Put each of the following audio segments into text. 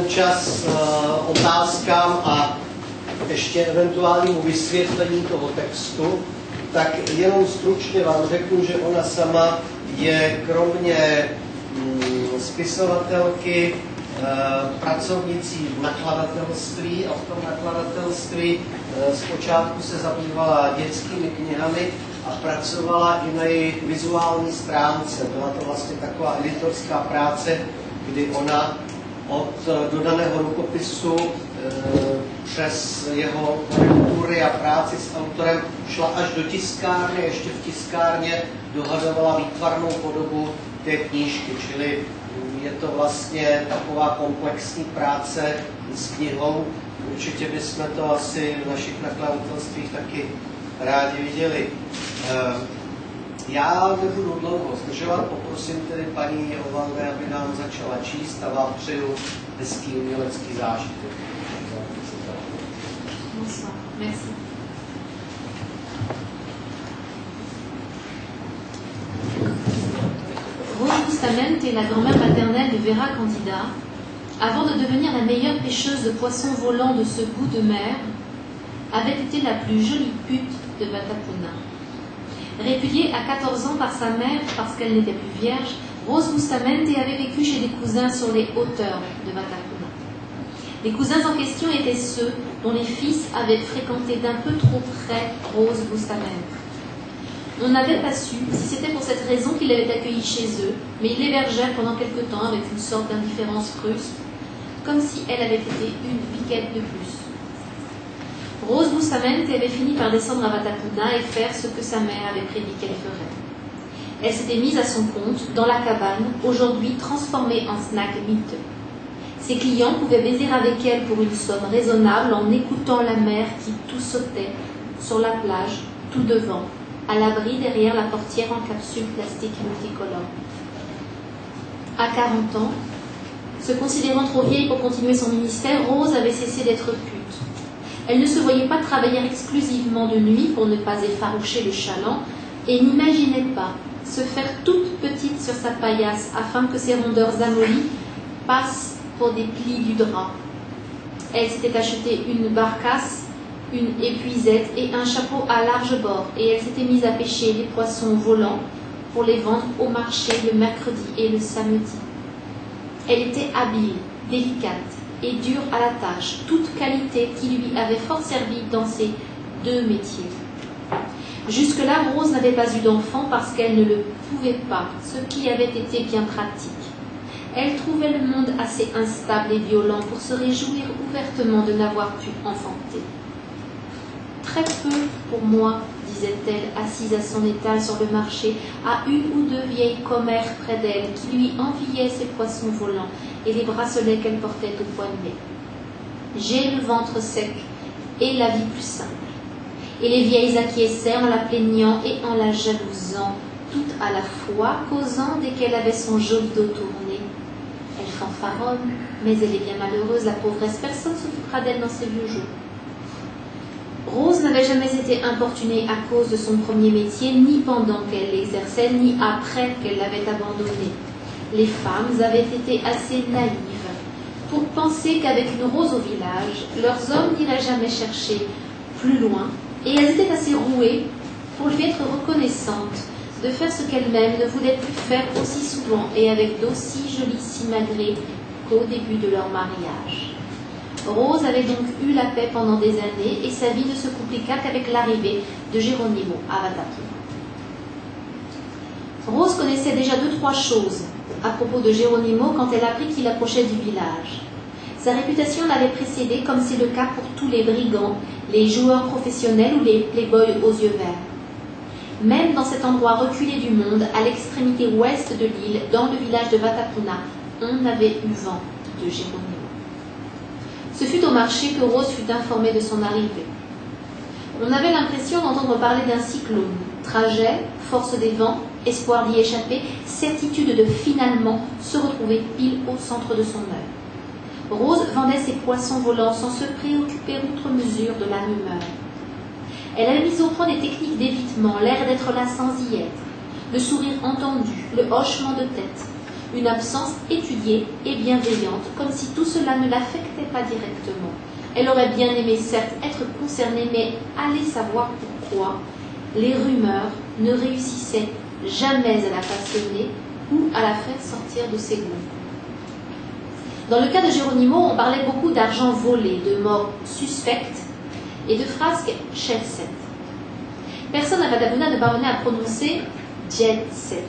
čas otázkám a ještě eventuálnímu vysvětlení toho textu, tak jenom stručně vám řeknu, že ona sama je kromě spisovatelky pracovnicí v nakladatelství a v tom nakladatelství zpočátku se zabývala dětskými knihami a pracovala i na jejich vizuální stránce. Byla to vlastně taková editorská práce, kdy ona od dodaného rukopisu přes jeho korektury a práci s autorem šla až do tiskárny, ještě v tiskárně dohadovala výtvarnou podobu té knížky, čili je to vlastně taková komplexní práce s knihou. Určitě bychom to asi v našich nakladatelstvích taky rádi viděli. Já nebudu dlouho zdržovat, poprosím tedy paní Ovalné, aby nám začala číst a vám přeju hezký umělecký zážitek. Bonsoir, merci. Rose Bustamante, la grand-mère maternelle de Vera Candida, avant de devenir la meilleure pêcheuse de poissons volants de ce bout de mer, avait été la plus jolie pute de Vatapuna. Répudiée à 14 ans par sa mère parce qu'elle n'était plus vierge, Rose Bustamante avait vécu chez des cousins sur les hauteurs de Vatapuna. Les cousins en question étaient ceux dont les fils avaient fréquenté d'un peu trop près Rose Bustamante. On n'avait pas su si c'était pour cette raison qu'il l'avait accueillie chez eux, mais ils l'hébergèrent pendant quelque temps avec une sorte d'indifférence frustre, comme si elle avait été une piquette de plus. Rose Bustamante avait fini par descendre à Vatapuna et faire ce que sa mère avait prédit qu'elle ferait. Elle s'était mise à son compte dans la cabane, aujourd'hui transformée en snack miteux. Ses clients pouvaient baiser avec elle pour une somme raisonnable en écoutant la mer qui tout sautait sur la plage, tout devant, à l'abri derrière la portière en capsule plastique multicolore. À 40 ans, se considérant trop vieille pour continuer son ministère, Rose avait cessé d'être pute. Elle ne se voyait pas travailler exclusivement de nuit pour ne pas effaroucher le chaland et n'imaginait pas se faire toute petite sur sa paillasse afin que ses rondeurs amollies passent pour des plis du drap. Elle s'était acheté une barcasse, une épuisette et un chapeau à large bord et elle s'était mise à pêcher des poissons volants pour les vendre au marché le mercredi et le samedi. Elle était habile, délicate et dure à la tâche, toute qualité qui lui avait fort servi dans ses deux métiers. Jusque-là, Rose n'avait pas eu d'enfant parce qu'elle ne le pouvait pas, ce qui avait été bien pratique. Elle trouvait le monde assez instable et violent pour se réjouir ouvertement de n'avoir pu enfanter. Très peu pour moi, disait-elle, assise à son étal sur le marché, à une ou deux vieilles commères près d'elle qui lui enviaient ses poissons volants et les bracelets qu'elle portait au poignet. J'ai le ventre sec et la vie plus simple. Et les vieilles acquiesçaient en la plaignant et en la jalousant, toutes à la fois, causant dès qu'elle avait son joli dos tourné. Elle fanfaronne, mais elle est bien malheureuse, la pauvresse, personne ne s'occupera d'elle dans ses vieux jours. Rose n'avait jamais été importunée à cause de son premier métier, ni pendant qu'elle l'exerçait, ni après qu'elle l'avait abandonné. Les femmes avaient été assez naïves pour penser qu'avec une Rose au village, leurs hommes n'iraient jamais chercher plus loin, et elles étaient assez rouées pour lui être reconnaissantes de faire ce qu'elle-même ne voulait plus faire aussi souvent et avec d'aussi jolis simagrées qu'au début de leur mariage. Rose avait donc eu la paix pendant des années et sa vie ne se compliqua qu'avec l'arrivée de Geronimo à Vatapuna. Rose connaissait déjà 2-3 choses à propos de Geronimo quand elle apprit qu'il approchait du village. Sa réputation l'avait précédé comme c'est le cas pour tous les brigands, les joueurs professionnels ou les playboys aux yeux verts. Même dans cet endroit reculé du monde, à l'extrémité ouest de l'île, dans le village de Vatapuna, on avait eu vent de Geronimo. Ce fut au marché que Rose fut informée de son arrivée. On avait l'impression d'entendre parler d'un cyclone. Trajet, force des vents, espoir d'y échapper, certitude de finalement se retrouver pile au centre de son œil. Rose vendait ses poissons volants sans se préoccuper outre mesure de la rumeur. Elle avait mis au point des techniques d'évitement, l'air d'être là sans y être, le sourire entendu, le hochement de tête, une absence étudiée et bienveillante, comme si tout cela ne l'affectait pas directement. Elle aurait bien aimé certes être concernée, mais allez savoir pourquoi les rumeurs ne réussissaient jamais à la passionner ou à la faire sortir de ses gonds. Dans le cas de Geronimo, on parlait beaucoup d'argent volé, de morts suspectes et de frasques jet set. Personne à Vatapuna ne parvenait à prononcer jet set.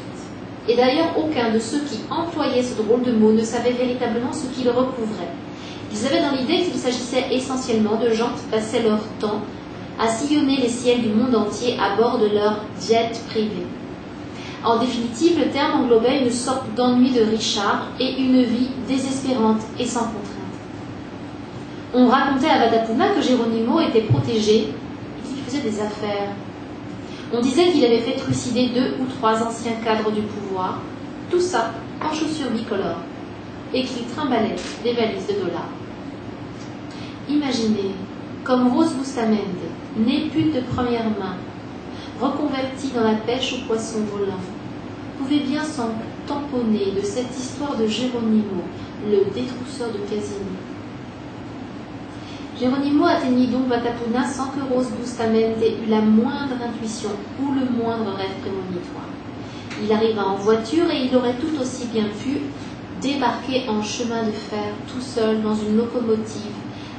Et d'ailleurs, aucun de ceux qui employaient ce drôle de mot ne savait véritablement ce qui le recouvrait. Ils avaient dans l'idée qu'il s'agissait essentiellement de gens qui passaient leur temps à sillonner les ciels du monde entier à bord de leur jet privé. En définitive, le terme englobait une sorte d'ennui de Richard et une vie désespérante et sans contrainte. On racontait à Vatapuna que Geronimo était protégé et qu'il faisait des affaires. On disait qu'il avait fait trucider 2 ou 3 anciens cadres du pouvoir, tout ça en chaussures bicolores, et qu'il trimballait des valises de dollars. Imaginez, comme Rose Bustamante, née pute de première main, reconvertie dans la pêche aux poissons volants, pouvait bien s'en tamponner de cette histoire de Geronimo, le détrousseur de casino. Geronimo atteignit donc Vatapuna sans que Rose Bustamante eût la moindre intuition ou le moindre rêve prémonitoire. Il arriva en voiture et il aurait tout aussi bien pu débarquer en chemin de fer tout seul dans une locomotive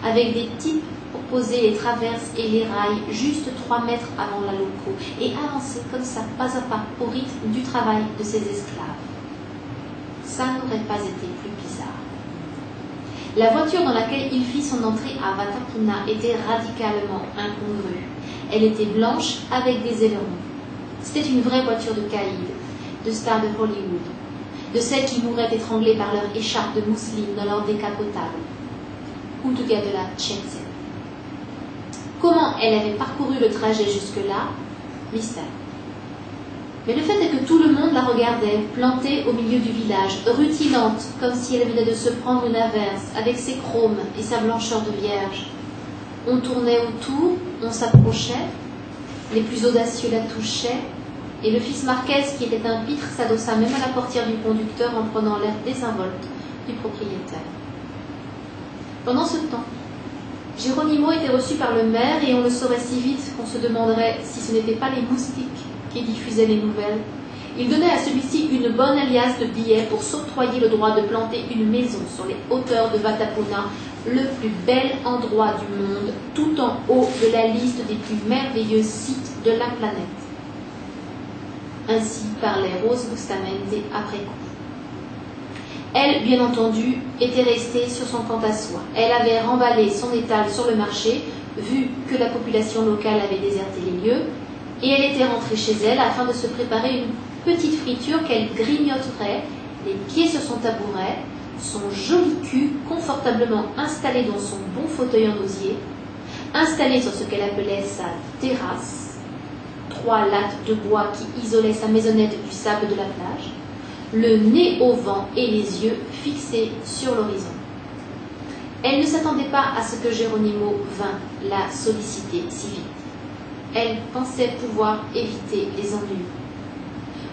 avec des types pour poser les traverses et les rails juste 3 mètres avant la loco et avancer comme ça, pas à pas, au rythme du travail de ses esclaves. Ça n'aurait pas été plus bizarre. La voiture dans laquelle il fit son entrée à Vatapuna était radicalement incongrue. Elle était blanche avec des ailerons. C'était une vraie voiture de caïd, de stars de Hollywood, de celles qui mouraient étranglées par leur écharpe de mousseline dans leur décapotable, ou de gars de la jet-set. Comment elle avait parcouru le trajet jusque-là, mystère. Mais le fait est que tout le monde la regardait, plantée au milieu du village, rutilante, comme si elle venait de se prendre une averse, avec ses chromes et sa blancheur de vierge. On tournait autour, on s'approchait, les plus audacieux la touchaient, et le fils Marquez, qui était un pitre, s'adossa même à la portière du conducteur en prenant l'air désinvolte du propriétaire. Pendant ce temps, Geronimo était reçu par le maire et on le saurait si vite qu'on se demanderait si ce n'étaient pas les moustiques qui diffusait les nouvelles. Il donnait à celui-ci une bonne alias de billets pour s'octroyer le droit de planter une maison sur les hauteurs de Vatapuna, le plus bel endroit du monde, tout en haut de la liste des plus merveilleux sites de la planète. Ainsi parlait Rose Bustamante après coup. Elle, bien entendu, était restée sur son camp à soie. Elle avait remballé son étal sur le marché, vu que la population locale avait déserté les lieux, et elle était rentrée chez elle afin de se préparer une petite friture qu'elle grignoterait, les pieds sur son tabouret, son joli cul confortablement installé dans son bon fauteuil en osier, installé sur ce qu'elle appelait sa terrasse, 3 lattes de bois qui isolaient sa maisonnette du sable de la plage, le nez au vent et les yeux fixés sur l'horizon. Elle ne s'attendait pas à ce que Geronimo vînt la solliciter si vite. Elle pensait pouvoir éviter les ennuis.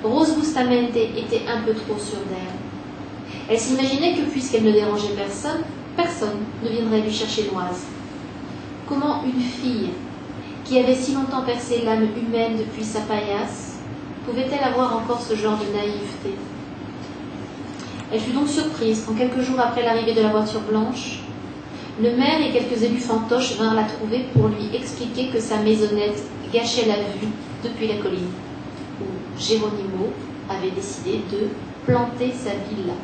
Rose Bustamante était un peu trop sûre d'elle. Elle s'imaginait que puisqu'elle ne dérangeait personne, personne ne viendrait lui chercher l'oise. Comment une fille, qui avait si longtemps percé l'âme humaine depuis sa paillasse, pouvait-elle avoir encore ce genre de naïveté? Elle fut donc surprise quand, quelques jours après l'arrivée de la voiture blanche, le maire et quelques élus fantoches vinrent la trouver pour lui expliquer que sa maisonnette gâchait la vue depuis la colline, où Geronimo avait décidé de planter sa villa.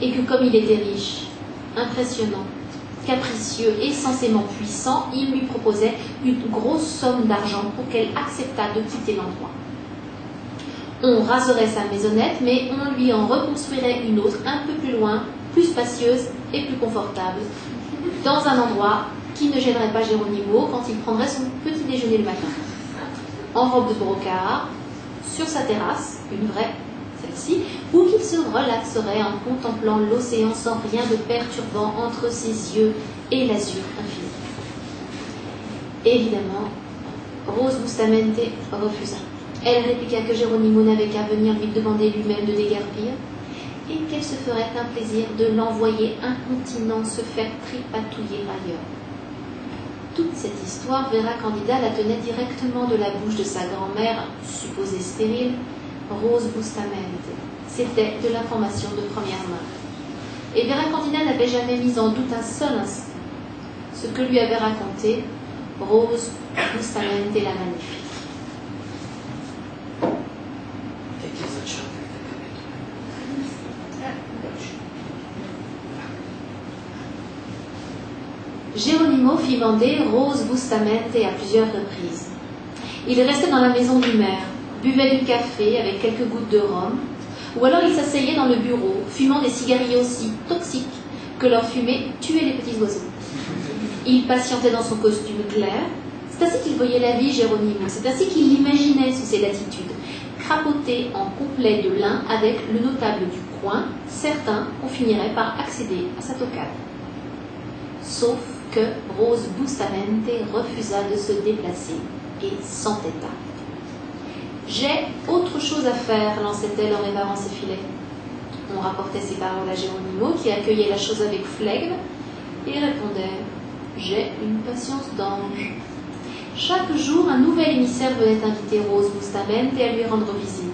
Et que comme il était riche, impressionnant, capricieux et censément puissant, il lui proposait une grosse somme d'argent pour qu'elle acceptât de quitter l'endroit. On raserait sa maisonnette, mais on lui en reconstruirait une autre un peu plus loin, plus spacieuse et plus confortable, dans un endroit qui ne gênerait pas Geronimo quand il prendrait son petit déjeuner le matin. En robe de brocart, sur sa terrasse, une vraie, celle-ci, où qu'il se relaxerait en contemplant l'océan sans rien de perturbant entre ses yeux et l'azur infini. Évidemment, Rose Bustamante refusa. Elle répliqua que Geronimo n'avait qu'à venir lui demander lui-même de déguerpir, et qu'elle se ferait un plaisir de l'envoyer incontinent se faire tripatouiller ailleurs. Toute cette histoire, Vera Candida la tenait directement de la bouche de sa grand-mère, supposée stérile, Rose Bustamante. C'était de l'information de première main. Et Vera Candida n'avait jamais mis en doute un seul instant ce que lui avait raconté Rose Bustamante la Magnifique. Geronimo fit bander Rose Bustamante à plusieurs reprises. Il restait dans la maison du maire, buvait du café avec quelques gouttes de rhum, ou alors il s'asseyait dans le bureau, fumant des cigarillos aussi toxiques que leur fumée tuait les petits oiseaux. Il patientait dans son costume clair. C'est ainsi qu'il voyait la vie, Geronimo. C'est ainsi qu'il l'imaginait sous ses latitudes, crapoté en complet de lin avec le notable du coin, certain qu'on finirait par accéder à sa tocade. Sauf que Rose Bustamante refusa de se déplacer et s'entêta. « J'ai autre chose à faire, lançait-elle en réparant ses filets. On rapportait ces paroles à Geronimo, qui accueillait la chose avec flegme, et répondait « J'ai une patience d'ange. » Chaque jour, un nouvel émissaire venait inviter Rose Bustamante à lui rendre visite.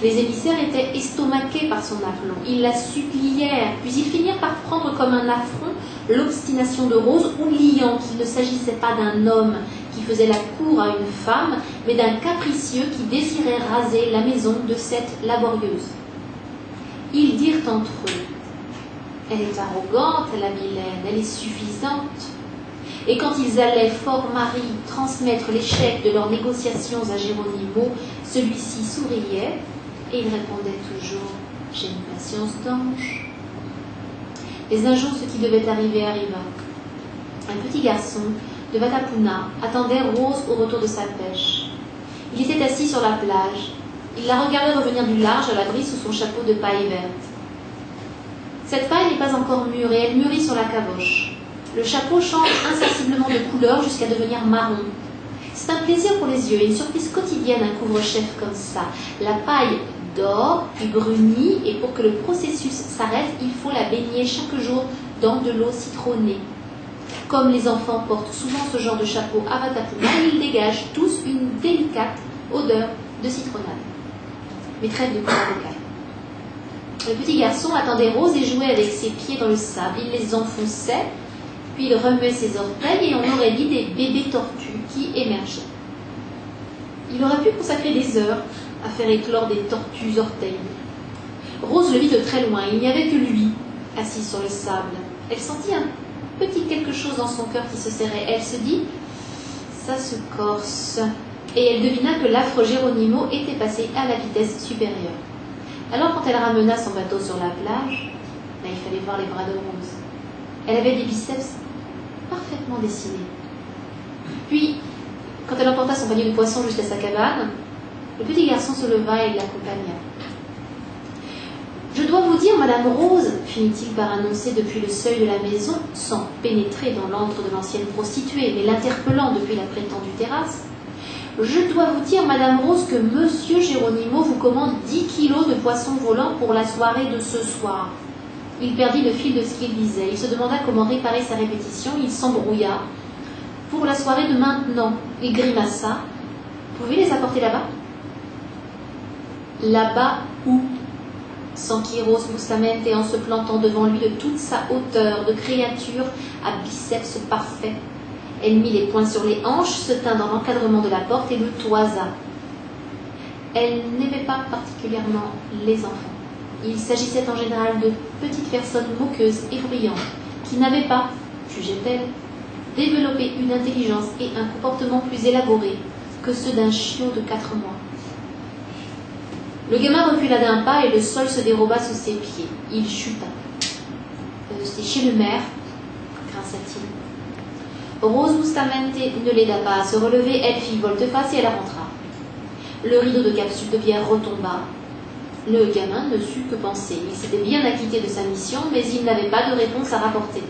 Les émissaires étaient estomaqués par son aplomb. Ils la supplièrent, puis ils finirent par prendre comme un affront l'obstination de Rose, oubliant qu'il ne s'agissait pas d'un homme qui faisait la cour à une femme, mais d'un capricieux qui désirait raser la maison de cette laborieuse. Ils dirent entre eux « Elle est arrogante, la vilaine, elle est suffisante. » Et quand ils allaient, fort mari, transmettre l'échec de leurs négociations à Geronimo, celui-ci souriait et il répondait toujours « J'ai une patience d'ange. » Mais un jour, ce qui devait arriver arriva. Un petit garçon de Vatapuna attendait Rose au retour de sa pêche. Il était assis sur la plage. Il la regardait revenir du large à l'abri sous son chapeau de paille verte. Cette paille n'est pas encore mûre et elle mûrit sur la caboche. Le chapeau change insensiblement de couleur jusqu'à devenir marron. C'est un plaisir pour les yeux et une surprise quotidienne un couvre-chef comme ça. La paille dort, puis brunit, et pour que le processus s'arrête, il faut la baigner chaque jour dans de l'eau citronnée. Comme les enfants portent souvent ce genre de chapeau à Vatapuna, ils dégagent tous une délicate odeur de citronnade. Mais trêve de couleur locale. Le petit garçon attendait Rose et jouait avec ses pieds dans le sable. Il les enfonçait, puis il remuait ses orteils et on aurait dit des bébés tortues qui émergeaient. Il aurait pu consacrer des heures à faire éclore des tortues orteils. Rose le vit de très loin. Il n'y avait que lui, assis sur le sable. Elle sentit un petit quelque chose dans son cœur qui se serrait. Elle se dit « ça se corse ». Et elle devina que l'affreux Geronimo était passé à la vitesse supérieure. Alors quand elle ramena son bateau sur la plage, il fallait voir les bras de Rose. Elle avait des biceps parfaitement dessinés. Puis, quand elle emporta son panier de poissons jusqu'à sa cabane, le petit garçon se leva et l'accompagna. « Je dois vous dire, Madame Rose, finit-il par annoncer depuis le seuil de la maison, sans pénétrer dans l'antre de l'ancienne prostituée, mais l'interpellant depuis la prétendue terrasse, je dois vous dire, Madame Rose, que Monsieur Geronimo vous commande 10 kilos de poissons volants pour la soirée de ce soir. » Il perdit le fil de ce qu'il disait. Il se demanda comment réparer sa répétition. Il s'embrouilla. « Pour la soirée de maintenant. » Il grimaça. « Pouvez les apporter là-bas » ? « Là-bas où » s'enquit Rose Bustamante en se plantant devant lui de toute sa hauteur de créature à biceps parfait. Elle mit les poings sur les hanches, se tint dans l'encadrement de la porte et le toisa. Elle n'aimait pas particulièrement les enfants. Il s'agissait en général de petites personnes moqueuses et bruyantes, qui n'avaient pas, jugeait-elle, développé une intelligence et un comportement plus élaborés que ceux d'un chiot de 4 mois. Le gamin recula d'un pas et le sol se déroba sous ses pieds. Il chuta. C'est chez le maire, grinça-t-il. Rose Bustamante ne l'aida pas à se relever, elle fit volte-face et elle rentra. Le rideau de capsule de pierre retomba. Le gamin ne sut que penser. Il s'était bien acquitté de sa mission, mais il n'avait pas de réponse à rapporter.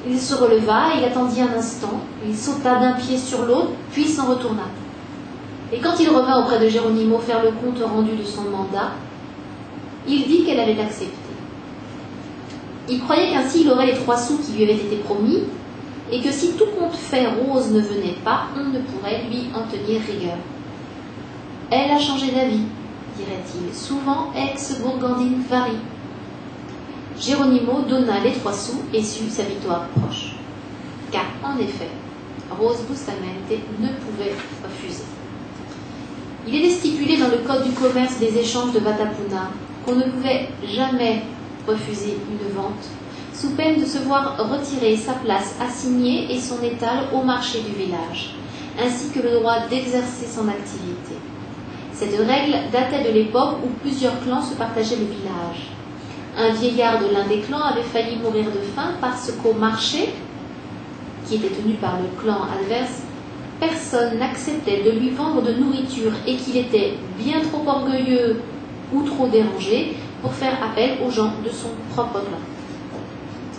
Il se releva, il attendit un instant, il sauta d'un pied sur l'autre, puis s'en retourna. Et quand il revint auprès de Geronimo faire le compte rendu de son mandat, il dit qu'elle avait accepté. Il croyait qu'ainsi il aurait les 3 sous qui lui avaient été promis, et que si tout compte fait Rose ne venait pas, on ne pourrait lui en tenir rigueur. Elle a changé d'avis, dirait-il. Souvent, ex-Bourgandine varie. Geronimo donna les 3 sous et sut sa victoire proche. Car, en effet, Rose Bustamante ne pouvait refuser. Il est stipulé dans le Code du commerce des échanges de Vatapuna qu'on ne pouvait jamais refuser une vente, sous peine de se voir retirer sa place assignée et son étal au marché du village, ainsi que le droit d'exercer son activité. Cette règle datait de l'époque où plusieurs clans se partageaient le village. Un vieillard de l'un des clans avait failli mourir de faim parce qu'au marché, qui était tenu par le clan adverse, personne n'acceptait de lui vendre de nourriture et qu'il était bien trop orgueilleux ou trop dérangé pour faire appel aux gens de son propre clan.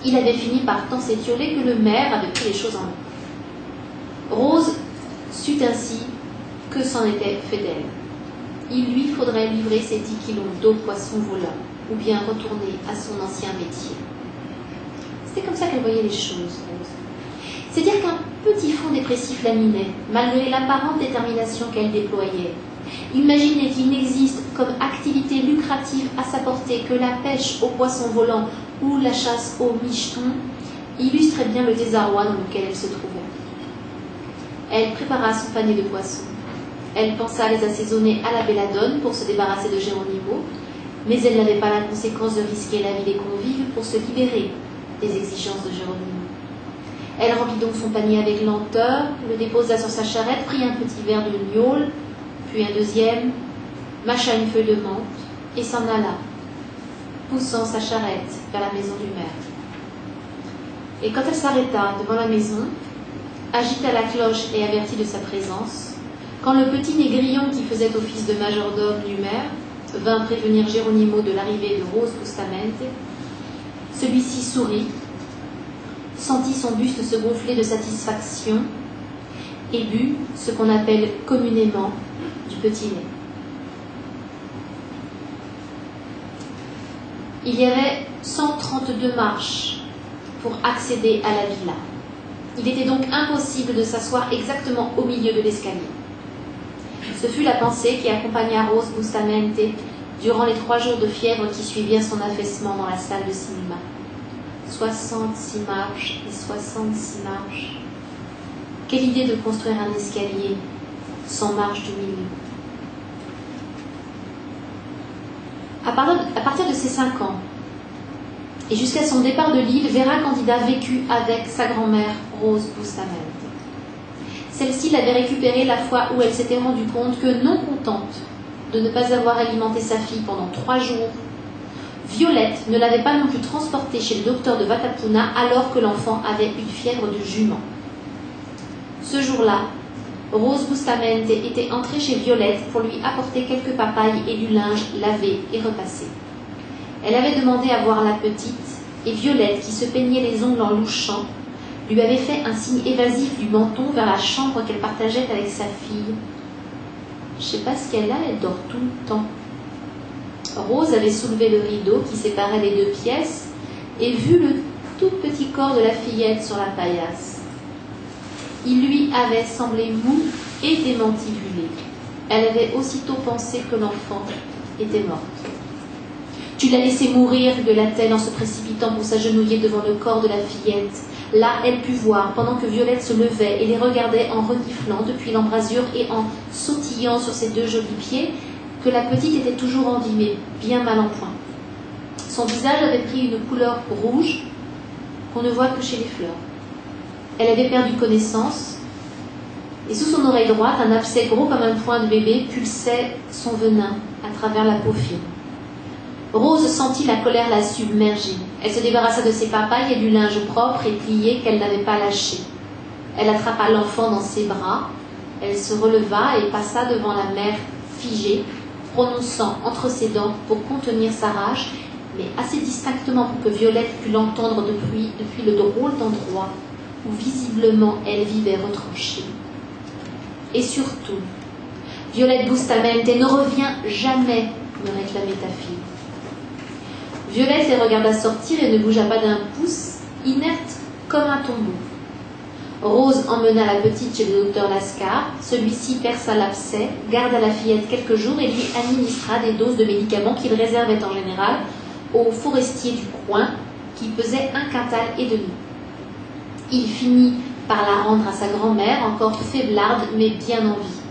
Il avait fini par tant s'étioler que le maire avait pris les choses en main. Rose sut ainsi que c'en était fait d'elle. Il lui faudrait livrer ses 10 kilos d'eau poisson volant, ou bien retourner à son ancien métier. C'était comme ça qu'elle voyait les choses, Rose. C'est-à-dire qu'un petit fond dépressif la minait, malgré l'apparente détermination qu'elle déployait. Imaginez qu'il n'existe comme activité lucrative à sa portée que la pêche aux poissons volants ou la chasse aux michetons, illustrait bien le désarroi dans lequel elle se trouvait. Elle prépara son panier de poissons. Elle pensa à les assaisonner à la belladone pour se débarrasser de Geronimo, mais elle n'avait pas la conséquence de risquer la vie des convives pour se libérer des exigences de Geronimo. Elle remplit donc son panier avec lenteur, le déposa sur sa charrette, prit un petit verre de gnôle, puis un deuxième, mâcha une feuille de menthe et s'en alla, poussant sa charrette vers la maison du maire. Et quand elle s'arrêta devant la maison, agita la cloche et avertit de sa présence, quand le petit négrillon qui faisait office de majordome du maire vint prévenir Geronimo de l'arrivée de Rose Bustamante, celui-ci sourit, sentit son buste se gonfler de satisfaction et but ce qu'on appelle communément du petit lait. Il y avait 132 marches pour accéder à la villa. Il était donc impossible de s'asseoir exactement au milieu de l'escalier. Ce fut la pensée qui accompagna Rose Bustamante durant les 3 jours de fièvre qui suivirent son affaissement dans la salle de cinéma. 66 marches et 66 marches. Quelle idée de construire un escalier sans marche du milieu. À partir de ses 5 ans, et jusqu'à son départ de l'île, Vera Candida vécut avec sa grand-mère Rose Bustamante. Celle-ci l'avait récupérée la fois où elle s'était rendue compte que, non contente de ne pas avoir alimenté sa fille pendant 3 jours, Violette ne l'avait pas non plus transportée chez le docteur de Vatapuna alors que l'enfant avait une fièvre de jument. Ce jour-là, Rose Bustamante était entrée chez Violette pour lui apporter quelques papayes et du linge lavé et repassé. Elle avait demandé à voir la petite, et Violette, qui se peignait les ongles en louchant, lui avait fait un signe évasif du menton vers la chambre qu'elle partageait avec sa fille. Je sais pas ce qu'elle a, elle dort tout le temps. Rose avait soulevé le rideau qui séparait les 2 pièces et vu le tout petit corps de la fillette sur la paillasse. Il lui avait semblé mou et démantibulé. Elle avait aussitôt pensé que l'enfant était morte. « Tu l'as laissé mourir, gueula-t-elle en se précipitant pour s'agenouiller devant le corps de la fillette. Là, elle put voir, pendant que Violette se levait et les regardait en reniflant depuis l'embrasure et en sautillant sur ses 2 jolis pieds, que la petite était toujours en vie, mais bien mal en point. Son visage avait pris une couleur rouge qu'on ne voit que chez les fleurs. Elle avait perdu connaissance, et sous son oreille droite, un abcès gros comme un poing de bébé pulsait son venin à travers la peau fine. Rose sentit la colère la submerger. Elle se débarrassa de ses papayes et du linge propre et plié qu'elle n'avait pas lâché. Elle attrapa l'enfant dans ses bras, elle se releva et passa devant la mère figée, prononçant entre ses dents pour contenir sa rage, mais assez distinctement pour que Violette pût l'entendre depuis le drôle d'endroit où visiblement elle vivait retranchée. Et surtout, Violette Bustamante, ne reviens jamais, me réclamait ta fille. Violette les regarda sortir et ne bougea pas d'un pouce, inerte comme un tombeau. Rose emmena la petite chez le docteur Lascar. Celui-ci perça l'abcès, garda la fillette quelques jours et lui administra des doses de médicaments qu'il réservait en général aux forestiers du coin, qui pesaient 1 quintal et demi. Il finit par la rendre à sa grand-mère, encore faiblarde mais bien en vie.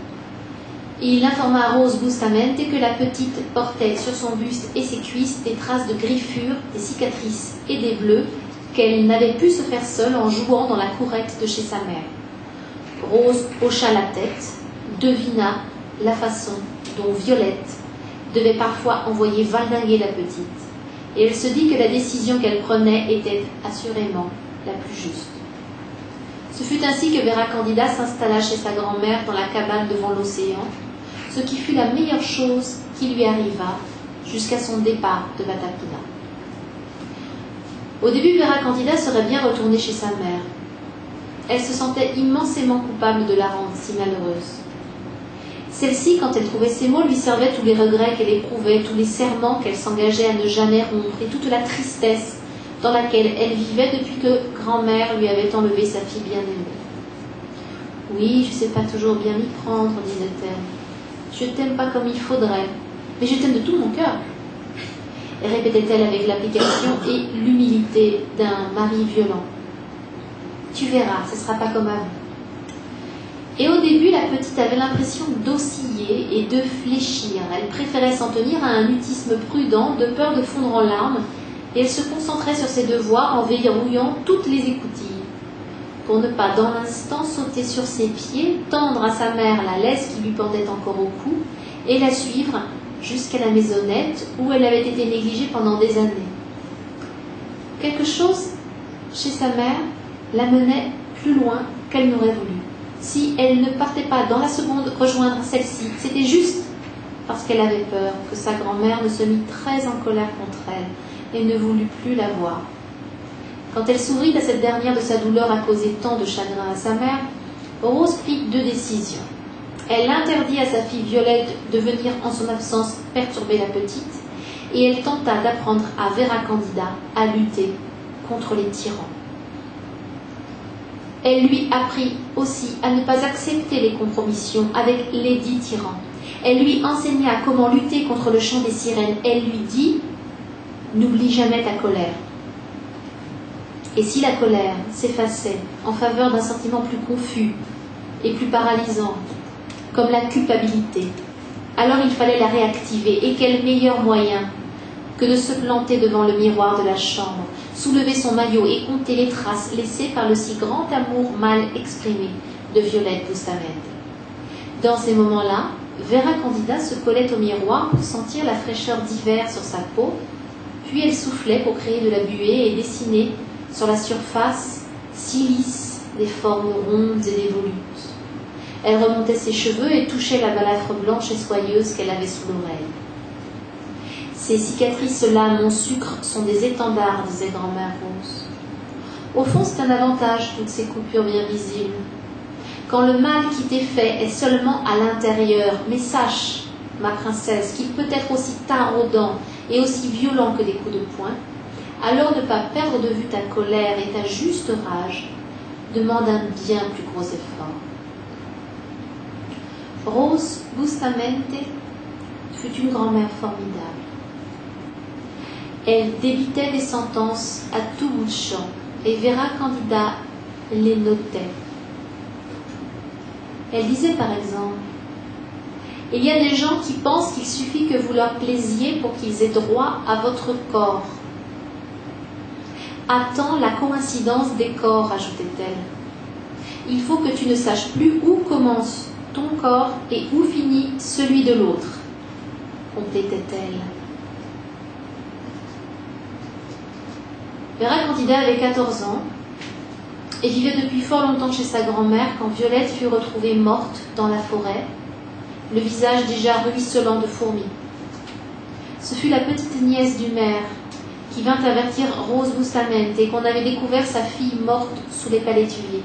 Il informa à Rose Bustamante que la petite portait sur son buste et ses cuisses des traces de griffures, des cicatrices et des bleus qu'elle n'avait pu se faire seule en jouant dans la courette de chez sa mère. Rose hocha la tête, devina la façon dont Violette devait parfois envoyer valdinguer la petite, et elle se dit que la décision qu'elle prenait était assurément la plus juste. Ce fut ainsi que Vera Candida s'installa chez sa grand-mère dans la cabane devant l'océan, ce qui fut la meilleure chose qui lui arriva jusqu'à son départ de Vatapuna. Au début, Vera Candida serait bien retournée chez sa mère. Elle se sentait immensément coupable de la rendre si malheureuse. Celle-ci, quand elle trouvait ces mots, lui servait tous les regrets qu'elle éprouvait, tous les serments qu'elle s'engageait à ne jamais rompre, et toute la tristesse dans laquelle elle vivait depuis que grand-mère lui avait enlevé sa fille bien-aimée. « Oui, je ne sais pas toujours bien m'y prendre, disait-elle. Je t'aime pas comme il faudrait, mais je t'aime de tout mon cœur. » Répétait-elle avec l'application et l'humilité d'un mari violent. « Tu verras, ce ne sera pas comme avant. » Et au début, la petite avait l'impression d'osciller et de fléchir. Elle préférait s'en tenir à un mutisme prudent, de peur de fondre en larmes, et elle se concentrait sur ses devoirs en verrouillant toutes les écoutilles, pour ne pas dans l'instant sauter sur ses pieds, tendre à sa mère la laisse qui lui pendait encore au cou, et la suivre jusqu'à la maisonnette où elle avait été négligée pendant des années. Quelque chose chez sa mère la menait plus loin qu'elle n'aurait voulu. Si elle ne partait pas dans la seconde rejoindre celle-ci, c'était juste parce qu'elle avait peur que sa grand-mère ne se mît très en colère contre elle et ne voulut plus la voir. Quand elle s'ouvrit à cette dernière de sa douleur à causer tant de chagrin à sa mère, Rose prit 2 décisions. Elle interdit à sa fille Violette de venir en son absence perturber la petite, et elle tenta d'apprendre à Vera Candida à lutter contre les tyrans. Elle lui apprit aussi à ne pas accepter les compromissions avec les dits tyrans. Elle lui enseigna comment lutter contre le chant des sirènes. Elle lui dit « N'oublie jamais ta colère. » Et si la colère s'effaçait en faveur d'un sentiment plus confus et plus paralysant, comme la culpabilité, alors il fallait la réactiver. Et quel meilleur moyen que de se planter devant le miroir de la chambre, soulever son maillot et compter les traces laissées par le si grand amour mal exprimé de Violette Bustamante. Dans ces moments-là, Vera Candida se collait au miroir pour sentir la fraîcheur d'hiver sur sa peau, puis elle soufflait pour créer de la buée et dessiner sur la surface si lisse des formes rondes et des volutes. Elle remontait ses cheveux et touchait la balafre blanche et soyeuse qu'elle avait sous l'oreille. Ces cicatrices-là, mon sucre, sont des étendards, disait grand-mère Rose. Au fond, c'est un avantage, toutes ces coupures bien visibles. Quand le mal qui t'est fait est seulement à l'intérieur, mais sache, ma princesse, qu'il peut être aussi taraudant et aussi violent que des coups de poing, alors ne pas perdre de vue ta colère et ta juste rage demande un bien plus gros effort. Rose Bustamante fut une grand-mère formidable. Elle débitait des sentences à tout bout de champ, et Vera Candida les notait. Elle disait par exemple « Il y a des gens qui pensent qu'il suffit que vous leur plaisiez pour qu'ils aient droit à votre corps. Attends la coïncidence des corps, ajoutait-elle. Il faut que tu ne saches plus où commence ton corps et où finit celui de l'autre, complétait-elle. » Vera Candida avait 14 ans et vivait depuis fort longtemps chez sa grand-mère quand Violette fut retrouvée morte dans la forêt, le visage déjà ruisselant de fourmis. Ce fut la petite nièce du maire qui vint avertir Rose Bustamante et qu'on avait découvert sa fille morte sous les palétuviers.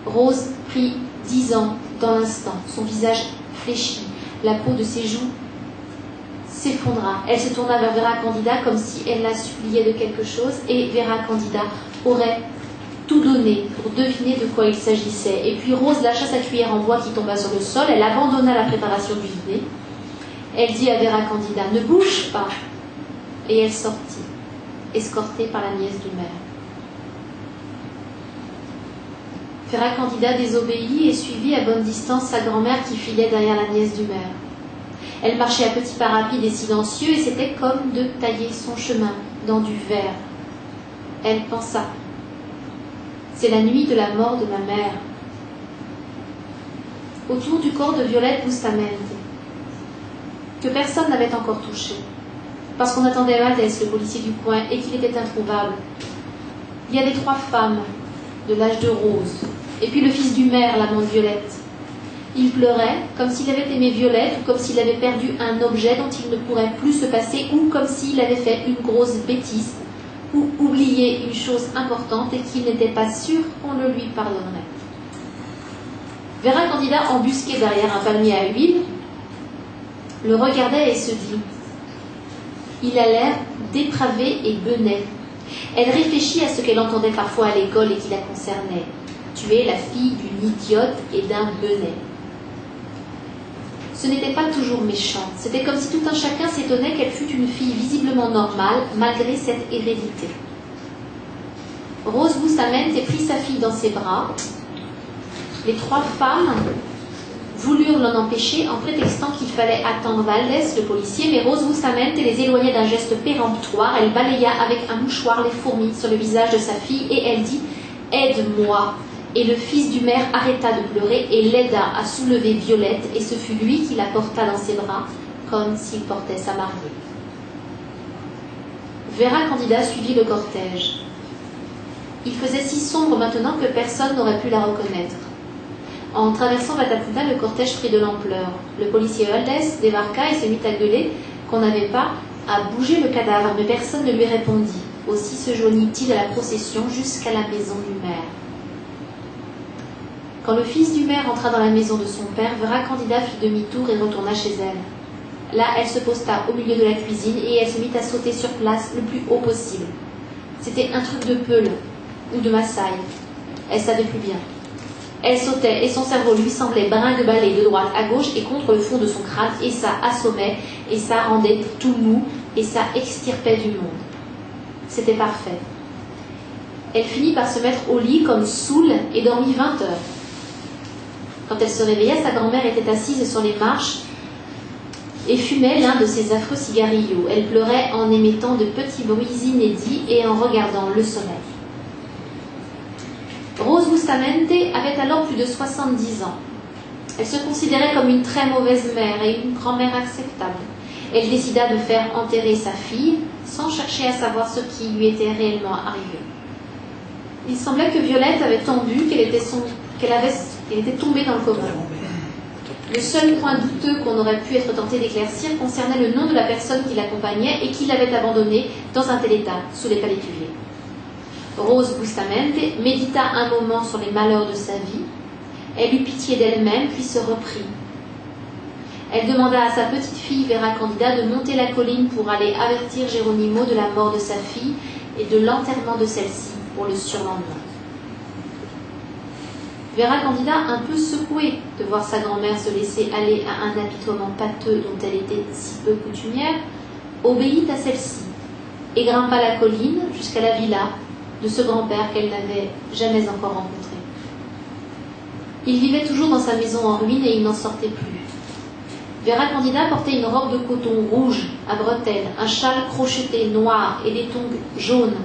Rose prit 10 ans dans l'instant, son visage fléchi, la peau de ses joues s'effondra. Elle se tourna vers Vera Candida comme si elle la suppliait de quelque chose, et Vera Candida aurait tout donné pour deviner de quoi il s'agissait. Et puis Rose lâcha sa cuillère en bois qui tomba sur le sol, elle abandonna la préparation du dîner. Elle dit à Vera Candida « Ne bouge pas !» Et elle sortit, escortée par la nièce du maire. Vera Candida désobéit et suivit à bonne distance sa grand-mère qui filait derrière la nièce du maire. Elle marchait à petits pas rapides et silencieux, et c'était comme de tailler son chemin dans du verre. Elle pensa « C'est la nuit de la mort de ma mère. » Autour du corps de Violette Bustamante, que personne n'avait encore touché, parce qu'on attendait Valdès, le policier du coin, et qu'il était introuvable. Il y avait 3 femmes de l'âge de Rose, et puis le fils du maire, l'amant de Violette. Il pleurait, comme s'il avait aimé Violette, ou comme s'il avait perdu un objet dont il ne pourrait plus se passer, ou comme s'il avait fait une grosse bêtise, ou oublié une chose importante et qu'il n'était pas sûr qu'on le lui pardonnerait. Vera Candida, embusquée derrière un palmier à huile, le regardait et se dit « Il a l'air dépravé et benet. » Elle réfléchit à ce qu'elle entendait parfois à l'école et qui la concernait. « Tu es la fille d'une idiote et d'un benet. » Ce n'était pas toujours méchant. C'était comme si tout un chacun s'étonnait qu'elle fût une fille visiblement normale, malgré cette hérédité. Rose Bustamante prit sa fille dans ses bras. Les 3 femmes voulurent l'en empêcher en prétextant qu'il fallait attendre Valdès, le policier, mais Rose Bustamante les éloignait d'un geste péremptoire. Elle balaya avec un mouchoir les fourmis sur le visage de sa fille et elle dit « Aide-moi !» Et le fils du maire arrêta de pleurer et l'aida à soulever Violette, et ce fut lui qui la porta dans ses bras, comme s'il portait sa mariée. Vera Candida suivit le cortège. Il faisait si sombre maintenant que personne n'aurait pu la reconnaître. En traversant Batapunta, le cortège prit de l'ampleur. Le policier Valdès débarqua et se mit à gueuler qu'on n'avait pas à bouger le cadavre, mais personne ne lui répondit. Aussi se joignit-il à la procession jusqu'à la maison du maire. Quand le fils du maire entra dans la maison de son père, Vera Candida fit demi-tour et retourna chez elle. Là, elle se posta au milieu de la cuisine et elle se mit à sauter sur place le plus haut possible. C'était un truc de Peul ou de Massaille. Elle savait plus bien. Elle sautait et son cerveau lui semblait brinque-baller de droite à gauche et contre le fond de son crâne, et ça assommait et ça rendait tout mou et ça extirpait du monde. C'était parfait. Elle finit par se mettre au lit comme saoule et dormit 20 heures. Quand elle se réveilla, sa grand-mère était assise sur les marches et fumait l'un de ses affreux cigarillos. Elle pleurait en émettant de petits bruits inédits et en regardant le soleil. Rose Bustamante avait alors plus de 70 ans. Elle se considérait comme une très mauvaise mère et une grand-mère acceptable. Elle décida de faire enterrer sa fille sans chercher à savoir ce qui lui était réellement arrivé. Il semblait que Violette avait tant bu qu'elle était tombée dans le coma. Le seul point douteux qu'on aurait pu être tenté d'éclaircir concernait le nom de la personne qui l'accompagnait et qui l'avait abandonnée dans un tel état, sous les palétuviers. Rose Bustamante médita un moment sur les malheurs de sa vie. Elle eut pitié d'elle-même, puis se reprit. Elle demanda à sa petite fille Vera Candida de monter la colline pour aller avertir Geronimo de la mort de sa fille et de l'enterrement de celle-ci pour le surlendemain. Vera Candida, un peu secouée de voir sa grand-mère se laisser aller à un apitoiement pâteux dont elle était si peu coutumière, obéit à celle-ci et grimpa la colline jusqu'à la villa de ce grand-père qu'elle n'avait jamais encore rencontré. Il vivait toujours dans sa maison en ruine et il n'en sortait plus. Vera Candida portait une robe de coton rouge à bretelles, un châle crocheté noir et des tongs jaunes,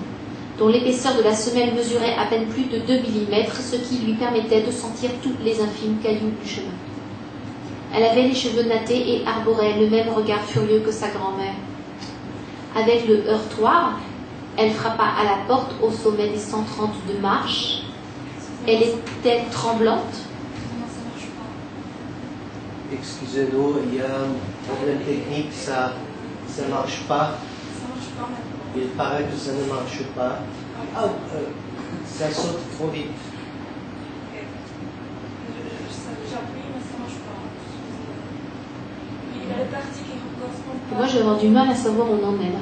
dont l'épaisseur de la semelle mesurait à peine plus de 2 mm, ce qui lui permettait de sentir tous les infimes cailloux du chemin. Elle avait les cheveux nattés et arborait le même regard furieux que sa grand-mère. Avec le heurtoir, elle frappa à la porte au sommet des 130 de marche. Elle était tremblante. Excusez-nous, il y a un problème technique, ça ne marche pas. Il paraît que ça ne marche pas. Ah, ça saute trop vite. Moi, je vais avoir du mal à savoir où on en est là.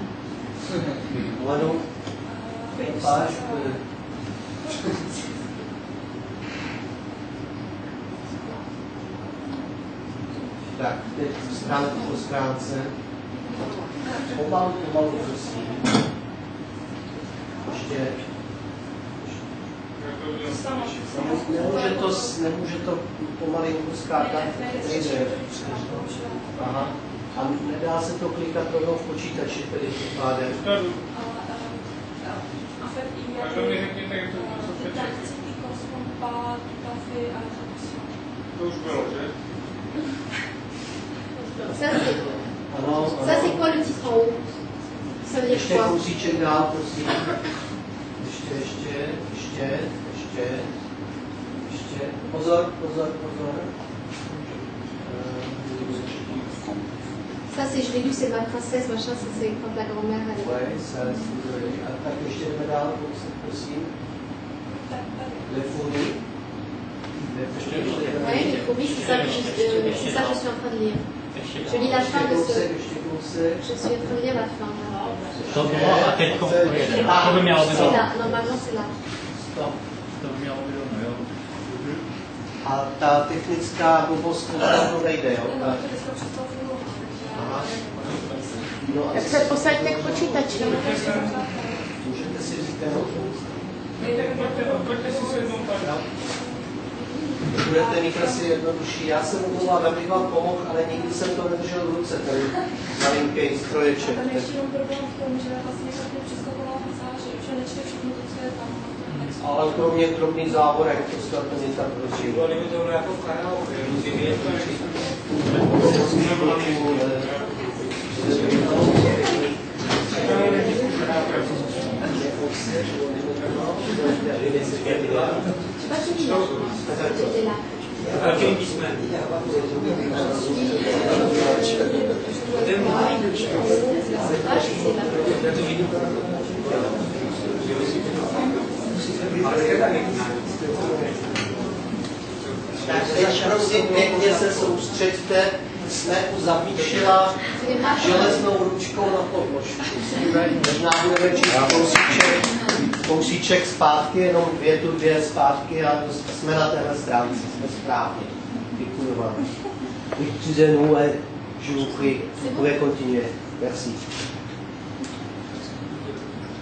Moi non. Pas, je peux... Tak, teď stránku po stránce. Pomalu, prosím. Ještě. Nemůže to pomalinku skákat. Nejde. Aha. A nedá se to klikat rovnou v počítači, tedy tím pádem. To už bylo, že? Ça c'est quoi le titre en haut? Ça veut dire ještě quoi? kousíček dál, prosím. Ještě. Pozor. Ça c'est, je l'ai lu, c'est ma princesse, machin, ça c'est quand la grand-mère elle est... Ouais, ça c'est... A tak ještě jdeme dál, prosím. Les fourmis. Oui, les fourmis, c'est ça, c'est ça que je suis en train de lire. Je lis la fin de ce... Je suis en train de lire la fin. À quel camp? C'est là, normalement c'est là. A ta technická blbost to nejde, jo? Aha. No a Tak se posaďte k počítači. můžete si říct ten Pojďte si sednout tak. Budete mít asi jednodušší. Já jsem omlouvám, abych vám pomohl, ale nikdy jsem to nedržel v ruce, ten malinký stroječek. Tam ještě jenom problém v tom, že vlastně všechny přeskoková pasáže, že nečte všechno to, co je tam. Ale kromě drobných závorek, to se to není tak rozdíl. To bylo jako karaoke, musím C'était là. Quel písmen? Teď prosím pěkně se soustřeďte, jsme zapíšila železnou ručkou na podložku. Možná budeme číst kousíček zpátky, jenom dvě zpátky a jsme na téhle stránce, jsme správně. Děkuji vám. Excusez-nous, je vous prie, vous pouvez continuer. Merci.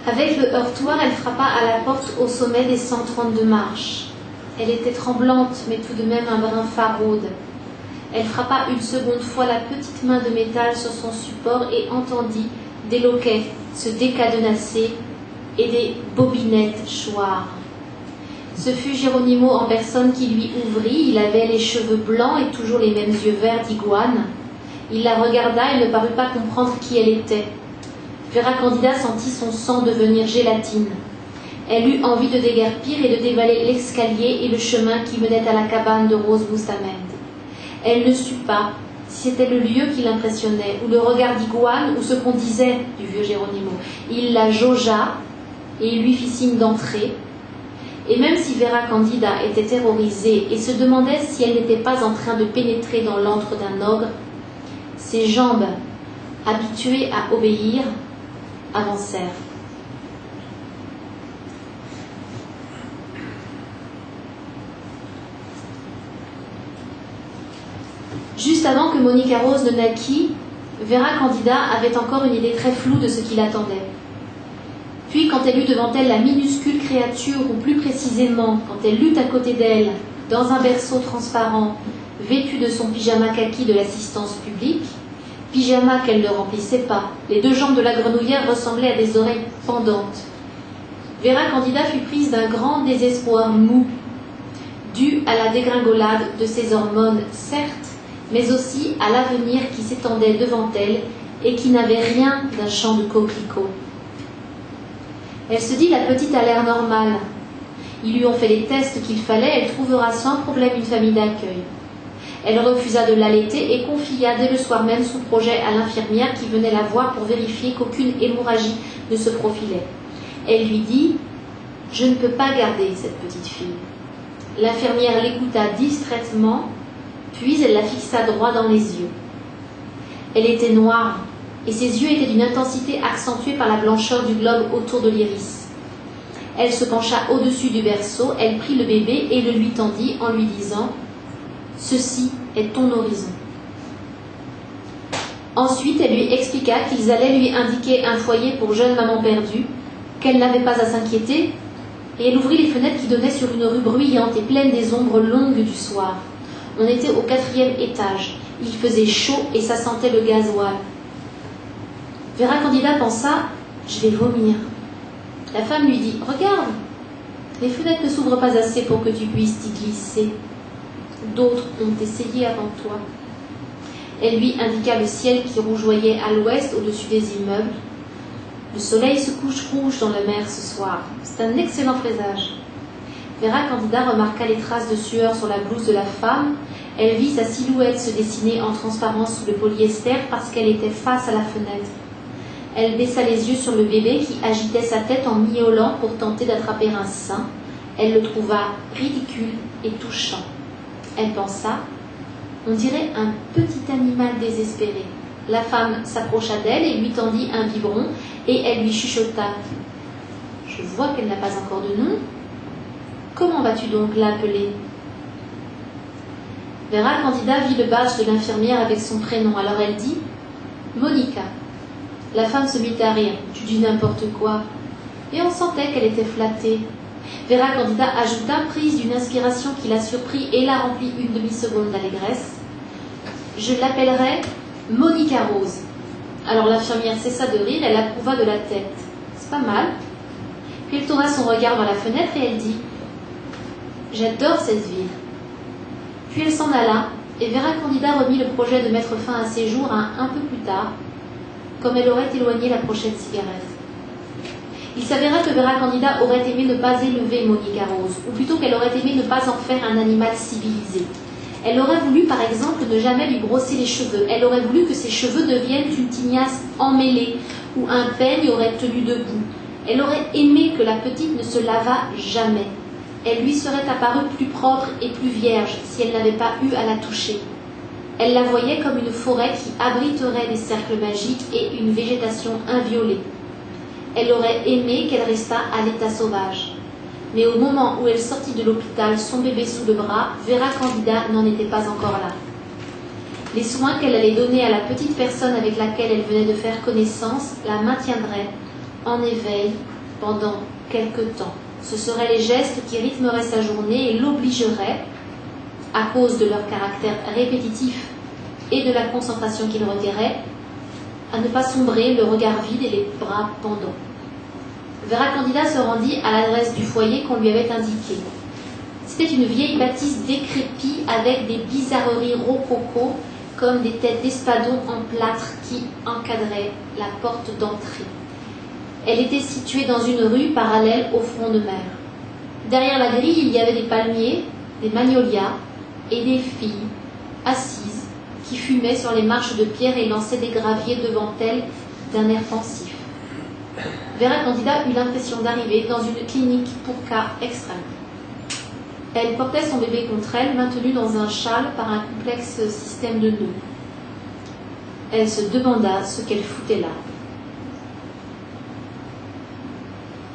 Avec le heurtoir, elle frappa à la porte au sommet des 132 marches. Elle était tremblante, mais tout de même un brin faraude. Elle frappa une seconde fois la petite main de métal sur son support et entendit des loquets se décadenasser et des bobinettes choir. Ce fut Geronimo en personne qui lui ouvrit. Il avait les cheveux blancs et toujours les mêmes yeux verts d'iguane. Il la regarda et ne parut pas comprendre qui elle était. Vera Candida sentit son sang devenir gélatine. Elle eut envie de déguerpir et de dévaler l'escalier et le chemin qui menait à la cabane de Rose Bustamante. Elle ne sut pas si c'était le lieu qui l'impressionnait, ou le regard d'iguane, ou ce qu'on disait du vieux Geronimo. Il la jaugea et il lui fit signe d'entrer. Et même si Vera Candida était terrorisée et se demandait si elle n'était pas en train de pénétrer dans l'antre d'un ogre, ses jambes, habituées à obéir, avancèrent. Juste avant que Monica Rose ne naquît, Vera Candida avait encore une idée très floue de ce qui l'attendait. Puis, quand elle eut devant elle la minuscule créature, ou plus précisément, quand elle lut à côté d'elle, dans un berceau transparent, vêtu de son pyjama kaki de l'assistance publique, pyjama qu'elle ne remplissait pas, les deux jambes de la grenouillère ressemblaient à des oreilles pendantes. Vera Candida fut prise d'un grand désespoir mou, dû à la dégringolade de ses hormones, certes, mais aussi à l'avenir qui s'étendait devant elle et qui n'avait rien d'un champ de coquelicots. Elle se dit, la petite a l'air normale. Ils lui ont fait les tests qu'il fallait, elle trouvera sans problème une famille d'accueil. Elle refusa de l'allaiter et confia dès le soir même son projet à l'infirmière qui venait la voir pour vérifier qu'aucune hémorragie ne se profilait. Elle lui dit, « Je ne peux pas garder cette petite fille. » L'infirmière l'écouta distraitement, puis elle la fixa droit dans les yeux. Elle était noire, et ses yeux étaient d'une intensité accentuée par la blancheur du globe autour de l'iris. Elle se pencha au-dessus du berceau, elle prit le bébé et le lui tendit en lui disant « Ceci est ton horizon ». Ensuite, elle lui expliqua qu'ils allaient lui indiquer un foyer pour jeune maman perdue, qu'elle n'avait pas à s'inquiéter, et elle ouvrit les fenêtres qui donnaient sur une rue bruyante et pleine des ombres longues du soir. On était au 4e étage. Il faisait chaud et ça sentait le gasoil. Vera Candida pensa « Je vais vomir ». La femme lui dit « Regarde, les fenêtres ne s'ouvrent pas assez pour que tu puisses t'y glisser. D'autres ont essayé avant toi. » Elle lui indiqua le ciel qui rougeoyait à l'ouest au-dessus des immeubles. Le soleil se couche rouge dans la mer ce soir. C'est un excellent présage. Vera Candida remarqua les traces de sueur sur la blouse de la femme. Elle vit sa silhouette se dessiner en transparence sous le polyester parce qu'elle était face à la fenêtre. Elle baissa les yeux sur le bébé qui agitait sa tête en miaulant pour tenter d'attraper un sein. Elle le trouva ridicule et touchant. Elle pensa « On dirait un petit animal désespéré ». La femme s'approcha d'elle et lui tendit un biberon et elle lui chuchota « Je vois qu'elle n'a pas encore de nom. Comment vas-tu donc l'appeler » Vera Candida vit le badge de l'infirmière avec son prénom. Alors elle dit « Monica ». La femme se mit à rire. « Tu dis n'importe quoi ». Et on sentait qu'elle était flattée. Vera Candida ajouta, prise d'une inspiration qui la surprit et la remplit une demi-seconde d'allégresse. « Je l'appellerai Monica Rose ». Alors l'infirmière cessa de rire, elle approuva de la tête. « C'est pas mal ». Puis elle tourna son regard vers la fenêtre et elle dit « J'adore cette ville ». Puis elle s'en alla, et Vera Candida remit le projet de mettre fin à ses jours un peu plus tard, comme elle aurait éloigné la prochaine cigarette. Il s'avéra que Vera Candida aurait aimé ne pas élever Monica Rose, ou plutôt qu'elle aurait aimé ne pas en faire un animal civilisé. Elle aurait voulu, par exemple, ne jamais lui brosser les cheveux. Elle aurait voulu que ses cheveux deviennent une tignasse emmêlée, ou un peigne aurait tenu debout. Elle aurait aimé que la petite ne se lavât jamais. Elle lui serait apparue plus propre et plus vierge si elle n'avait pas eu à la toucher. Elle la voyait comme une forêt qui abriterait des cercles magiques et une végétation inviolée. Elle aurait aimé qu'elle restât à l'état sauvage. Mais au moment où elle sortit de l'hôpital, son bébé sous le bras, Vera Candida n'en était pas encore là. Les soins qu'elle allait donner à la petite personne avec laquelle elle venait de faire connaissance la maintiendraient en éveil pendant quelque temps. Ce seraient les gestes qui rythmeraient sa journée et l'obligeraient, à cause de leur caractère répétitif et de la concentration qu'ils requéraient, à ne pas sombrer le regard vide et les bras pendants. Vera Candida se rendit à l'adresse du foyer qu'on lui avait indiqué. C'était une vieille bâtisse décrépie avec des bizarreries rococo comme des têtes d'espadons en plâtre qui encadraient la porte d'entrée. Elle était située dans une rue parallèle au front de mer. Derrière la grille, il y avait des palmiers, des magnolias et des filles assises qui fumaient sur les marches de pierre et lançaient des graviers devant elles d'un air pensif. Vera Candida eut l'impression d'arriver dans une clinique pour cas extrêmes. Elle portait son bébé contre elle, maintenu dans un châle par un complexe système de nœuds. Elle se demanda ce qu'elle foutait là.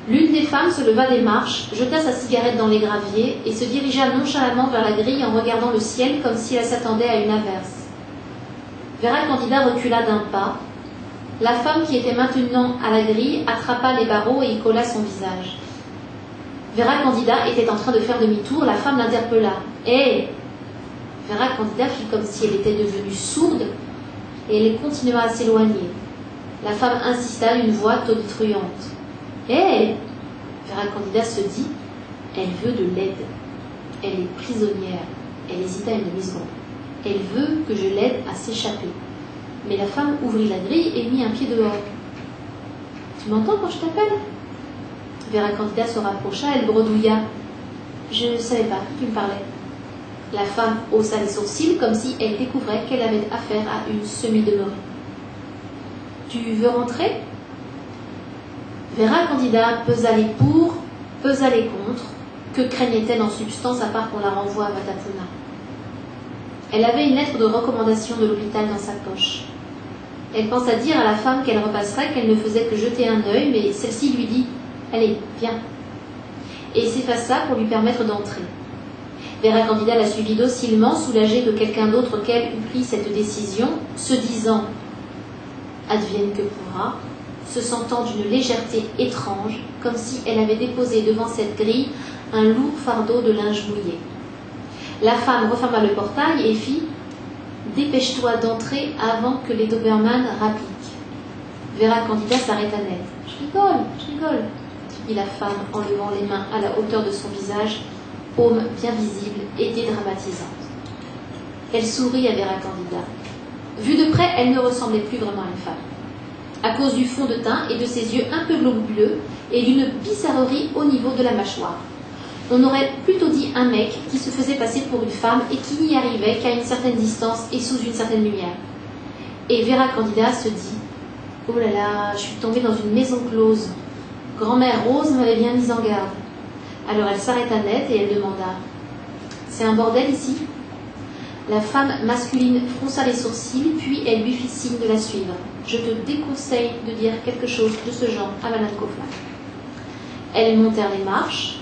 L'une des femmes se leva des marches, jeta sa cigarette dans les graviers et se dirigea nonchalamment vers la grille en regardant le ciel comme si elle s'attendait à une averse. Vera Candida recula d'un pas. La femme qui était maintenant à la grille attrapa les barreaux et y colla son visage. Vera Candida était en train de faire demi-tour, la femme l'interpella. « Hé !» Vera Candida fit comme si elle était devenue sourde et elle continua à s'éloigner. La femme insista d'une voix tonitruante. « Hé !» Vera Candida se dit « Elle veut de l'aide. Elle est prisonnière. » Elle hésita une demi-seconde. « Elle veut que je l'aide à s'échapper. » Mais la femme ouvrit la grille et mit un pied dehors. « Tu m'entends quand je t'appelle ?» Vera Candida se rapprocha, elle bredouilla. « Je ne savais pas que tu me parlais. » La femme haussa les sourcils comme si elle découvrait qu'elle avait affaire à une semi-demeurée. « Tu veux rentrer ?» Vera Candida pesa les pour, pesa les contre. Que craignait-elle en substance à part qu'on la renvoie à Vatapuna? Elle avait une lettre de recommandation de l'hôpital dans sa poche. Elle pense à dire à la femme qu'elle repasserait qu'elle ne faisait que jeter un œil, mais celle-ci lui dit « Allez, viens !» et s'effaça pour lui permettre d'entrer. Vera Candida la suivit docilement, soulagée que quelqu'un d'autre qu'elle eût pris cette décision, se disant « Advienne que pourra », se sentant d'une légèreté étrange, comme si elle avait déposé devant cette grille un lourd fardeau de linge mouillé. La femme referma le portail et fit « Dépêche-toi d'entrer avant que les Doberman rappliquent. » Vera Candida s'arrêta net. « Je rigole, » dit la femme en levant les mains à la hauteur de son visage, paume bien visible et dédramatisante. Elle sourit à Vera Candida. Vue de près, elle ne ressemblait plus vraiment à une femme, à cause du fond de teint et de ses yeux un peu globuleux et d'une bizarrerie au niveau de la mâchoire. On aurait plutôt dit un mec qui se faisait passer pour une femme et qui n'y arrivait qu'à une certaine distance et sous une certaine lumière. Et Vera Candida se dit « Oh là là, je suis tombée dans une maison close. Grand-mère Rose m'avait bien mise en garde. » Alors elle s'arrêta net et elle demanda « C'est un bordel ici ?» La femme masculine fronça les sourcils, puis elle lui fit signe de la suivre. « Je te déconseille de dire quelque chose de ce genre à Madame Kaufmann. » Elles montèrent les marches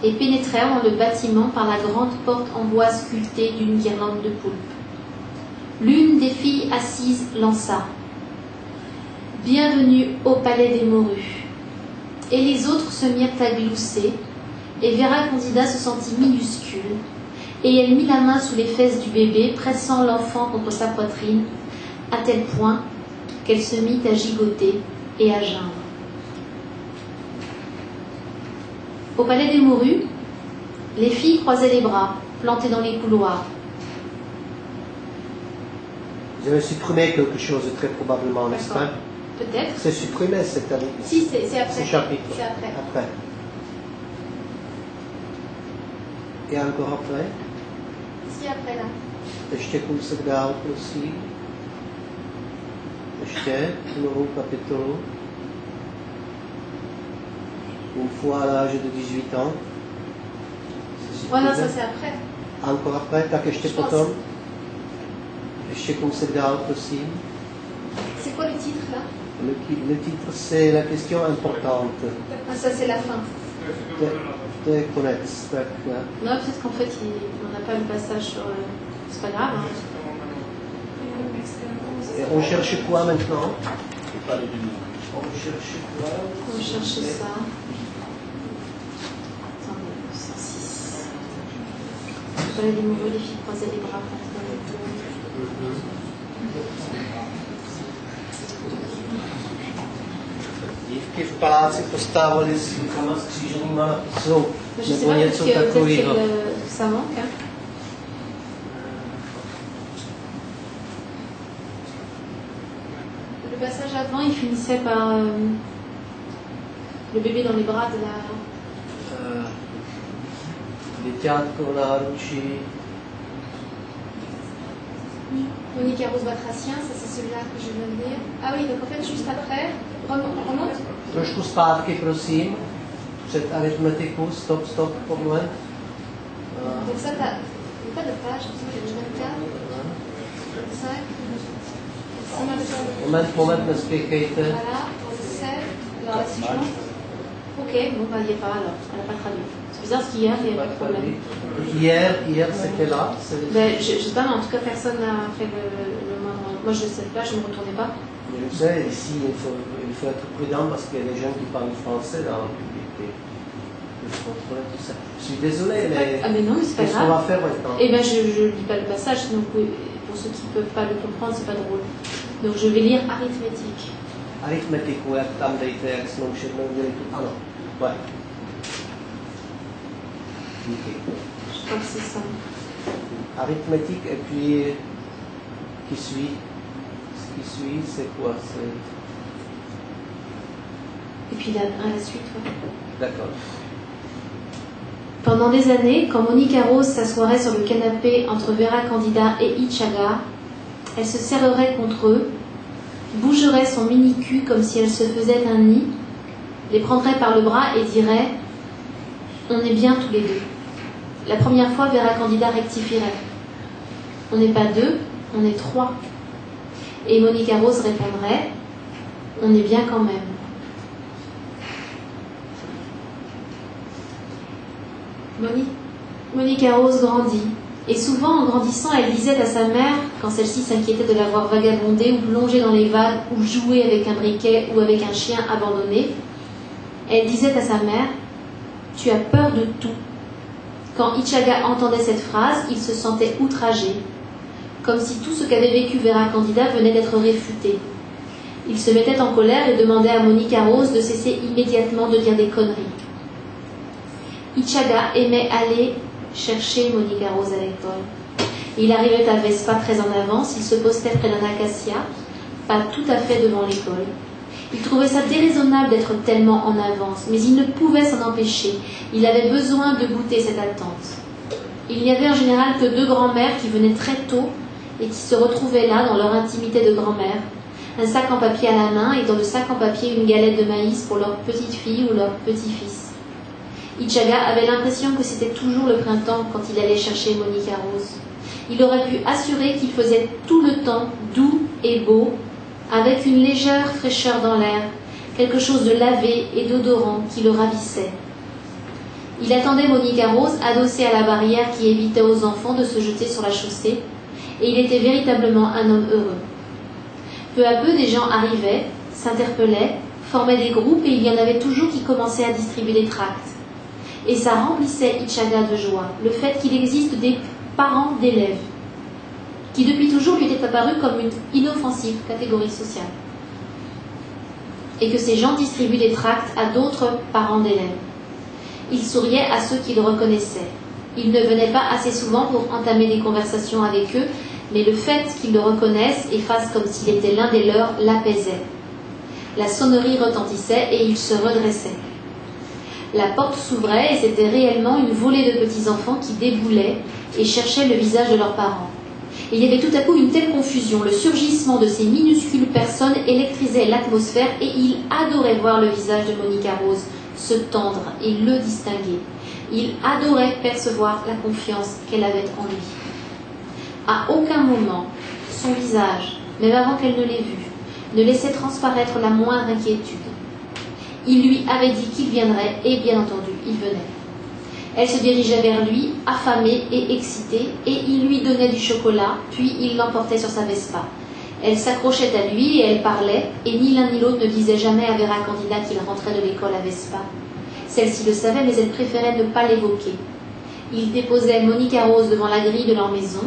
et pénétrèrent dans le bâtiment par la grande porte en bois sculptée d'une guirlande de poulpes. L'une des filles assises lança « Bienvenue au palais des morues » et les autres se mirent à glousser, et Vera Candida se sentit minuscule, et elle mit la main sous les fesses du bébé, pressant l'enfant contre sa poitrine, à tel point qu'elle se mit à gigoter et à geindre. Au palais des morues, les filles croisaient les bras, plantées dans les couloirs. Vous avez supprimé quelque chose très probablement, n'est-ce pas? Peut-être. C'est supprimé cette année. Si, c'est après. Ce chapitre. C'est après. Et encore après? Si, après là. Ještě kousek dál, prosím. Ještě novou kapitolu. Une fois à l'âge de 18 ans. Ouais, non, ça c'est après. Encore après, tak ještě Je potom. Ještě kousek dál, prosím. C'est quoi le titre là? Le titre, c'est la question importante. Ah, ça c'est la fin. To je konec. Tak, Non, peut-être qu'en fait, on n'a pas le passage sur... C'est pas grave. Hein. Et on cherche quoi maintenant? On cherche ça. Attendez, 106. Je parlais des mourus, les filles croisaient les bras contre le dos. Dívky v paláci postávaly s rukama skříženýma na pusu, nebo něco takového. Ça manque, hein. Le passage avant, il finissait par le bébé dans les bras de la... Děťátko v náručí. Monique Rose Batracien, ça c'est celui-là que je viens de lire. Ah oui, donc en fait, juste après, remonte. Trošku zpátky, prosím. Před aritmetiku, stop, moment. Donc ça, t'as pas de page, je vais 25. Moment, nespěchejte. Voilà, 17. Alors la suivante. Ok, bon, bah, il n'y est pas alors, elle n'a pas traduit. C'est bizarre parce qu'hier, il y avait pas de problème. Hier c'était là. Ben, je sais pas, mais en tout cas, personne n'a fait le moindre. Moi, je ne sais pas, je ne me retournais pas. Je sais, ici, il faut être prudent parce qu'il y a des gens qui parlent français dans le public. Il faut contrôler tout ça. Je suis désolé, mais. Ah, mais non, mais c'est pas qu'est-ce qu'on grave. va faire maintenant? Eh bien, je ne lis pas le passage, donc pour ceux qui ne peuvent pas le comprendre, c'est pas drôle. Donc, je vais lire arithmétique. Aritmetiku, jak tam dejte, jak jsme už jednou udělali tu. Ano, ouais. Díky. Je crois que c'est ça. Arithmétique et puis qui suit. Ce qui suit, c'est quoi? Et puis la suite, ouais. D'accord. Pendant des années, quand Monica Rose s'assoirait sur le canapé entre Vera Candida et Ichaga, elle se serrerait contre eux, bougerait son mini-cul comme si elle se faisait un nid, les prendrait par le bras et dirait « On est bien tous les deux ». La première fois, Vera Candida rectifierait. On n'est pas deux, on est trois. Et Monica Rose répondrait « On est bien quand même ». Monica Rose grandit, et souvent en grandissant, elle disait à sa mère, quand celle-ci s'inquiétait de la voir vagabonder ou plonger dans les vagues ou jouer avec un briquet ou avec un chien abandonné, elle disait à sa mère « Tu as peur de tout ». Quand Ichaga entendait cette phrase, il se sentait outragé, comme si tout ce qu'avait vécu Vera Candida venait d'être réfuté. Il se mettait en colère et demandait à Monica Rose de cesser immédiatement de dire des conneries. Ichaga aimait aller chercher Monica Rose à l'école. Il arrivait à Vespa très en avance, il se postait près d'un acacia, pas tout à fait devant l'école. Il trouvait ça déraisonnable d'être tellement en avance, mais il ne pouvait s'en empêcher. Il avait besoin de goûter cette attente. Il n'y avait en général que 2 grands-mères qui venaient très tôt et qui se retrouvaient là dans leur intimité de grand-mère, un sac en papier à la main et dans le sac en papier une galette de maïs pour leur petite fille ou leur petit-fils. Ichaga avait l'impression que c'était toujours le printemps quand il allait chercher Monica Rose. Il aurait pu assurer qu'il faisait tout le temps doux et beau, avec une légère fraîcheur dans l'air, quelque chose de lavé et d'odorant qui le ravissait. Il attendait Monica Rose adossée à la barrière qui évitait aux enfants de se jeter sur la chaussée, et il était véritablement un homme heureux. Peu à peu, des gens arrivaient, s'interpellaient, formaient des groupes et il y en avait toujours qui commençaient à distribuer des tracts. Et ça remplissait Ichaga de joie, le fait qu'il existe des parents d'élèves, qui depuis toujours lui étaient apparus comme une inoffensive catégorie sociale. Et que ces gens distribuent des tracts à d'autres parents d'élèves. Il souriait à ceux qui le reconnaissaient. Il ne venait pas assez souvent pour entamer des conversations avec eux, mais le fait qu'ils le reconnaissent et fassent comme s'il était l'un des leurs l'apaisait. La sonnerie retentissait et il se redressait. La porte s'ouvrait et c'était réellement une volée de petits-enfants qui déboulaient et cherchaient le visage de leurs parents. Et il y avait tout à coup une telle confusion, le surgissement de ces minuscules personnes électrisait l'atmosphère et il adorait voir le visage de Monica Rose se tendre et le distinguer. Il adorait percevoir la confiance qu'elle avait en lui. À aucun moment, son visage, même avant qu'elle ne l'ait vu, ne laissait transparaître la moindre inquiétude. Il lui avait dit qu'il viendrait, et bien entendu, il venait. Elle se dirigeait vers lui, affamée et excitée, et il lui donnait du chocolat, puis il l'emportait sur sa Vespa. Elle s'accrochait à lui et elle parlait, et ni l'un ni l'autre ne disait jamais à Vera Candida qu'il rentrait de l'école à Vespa. Celle-ci le savait, mais elle préférait ne pas l'évoquer. Il déposait Monica Rose devant la grille de leur maison.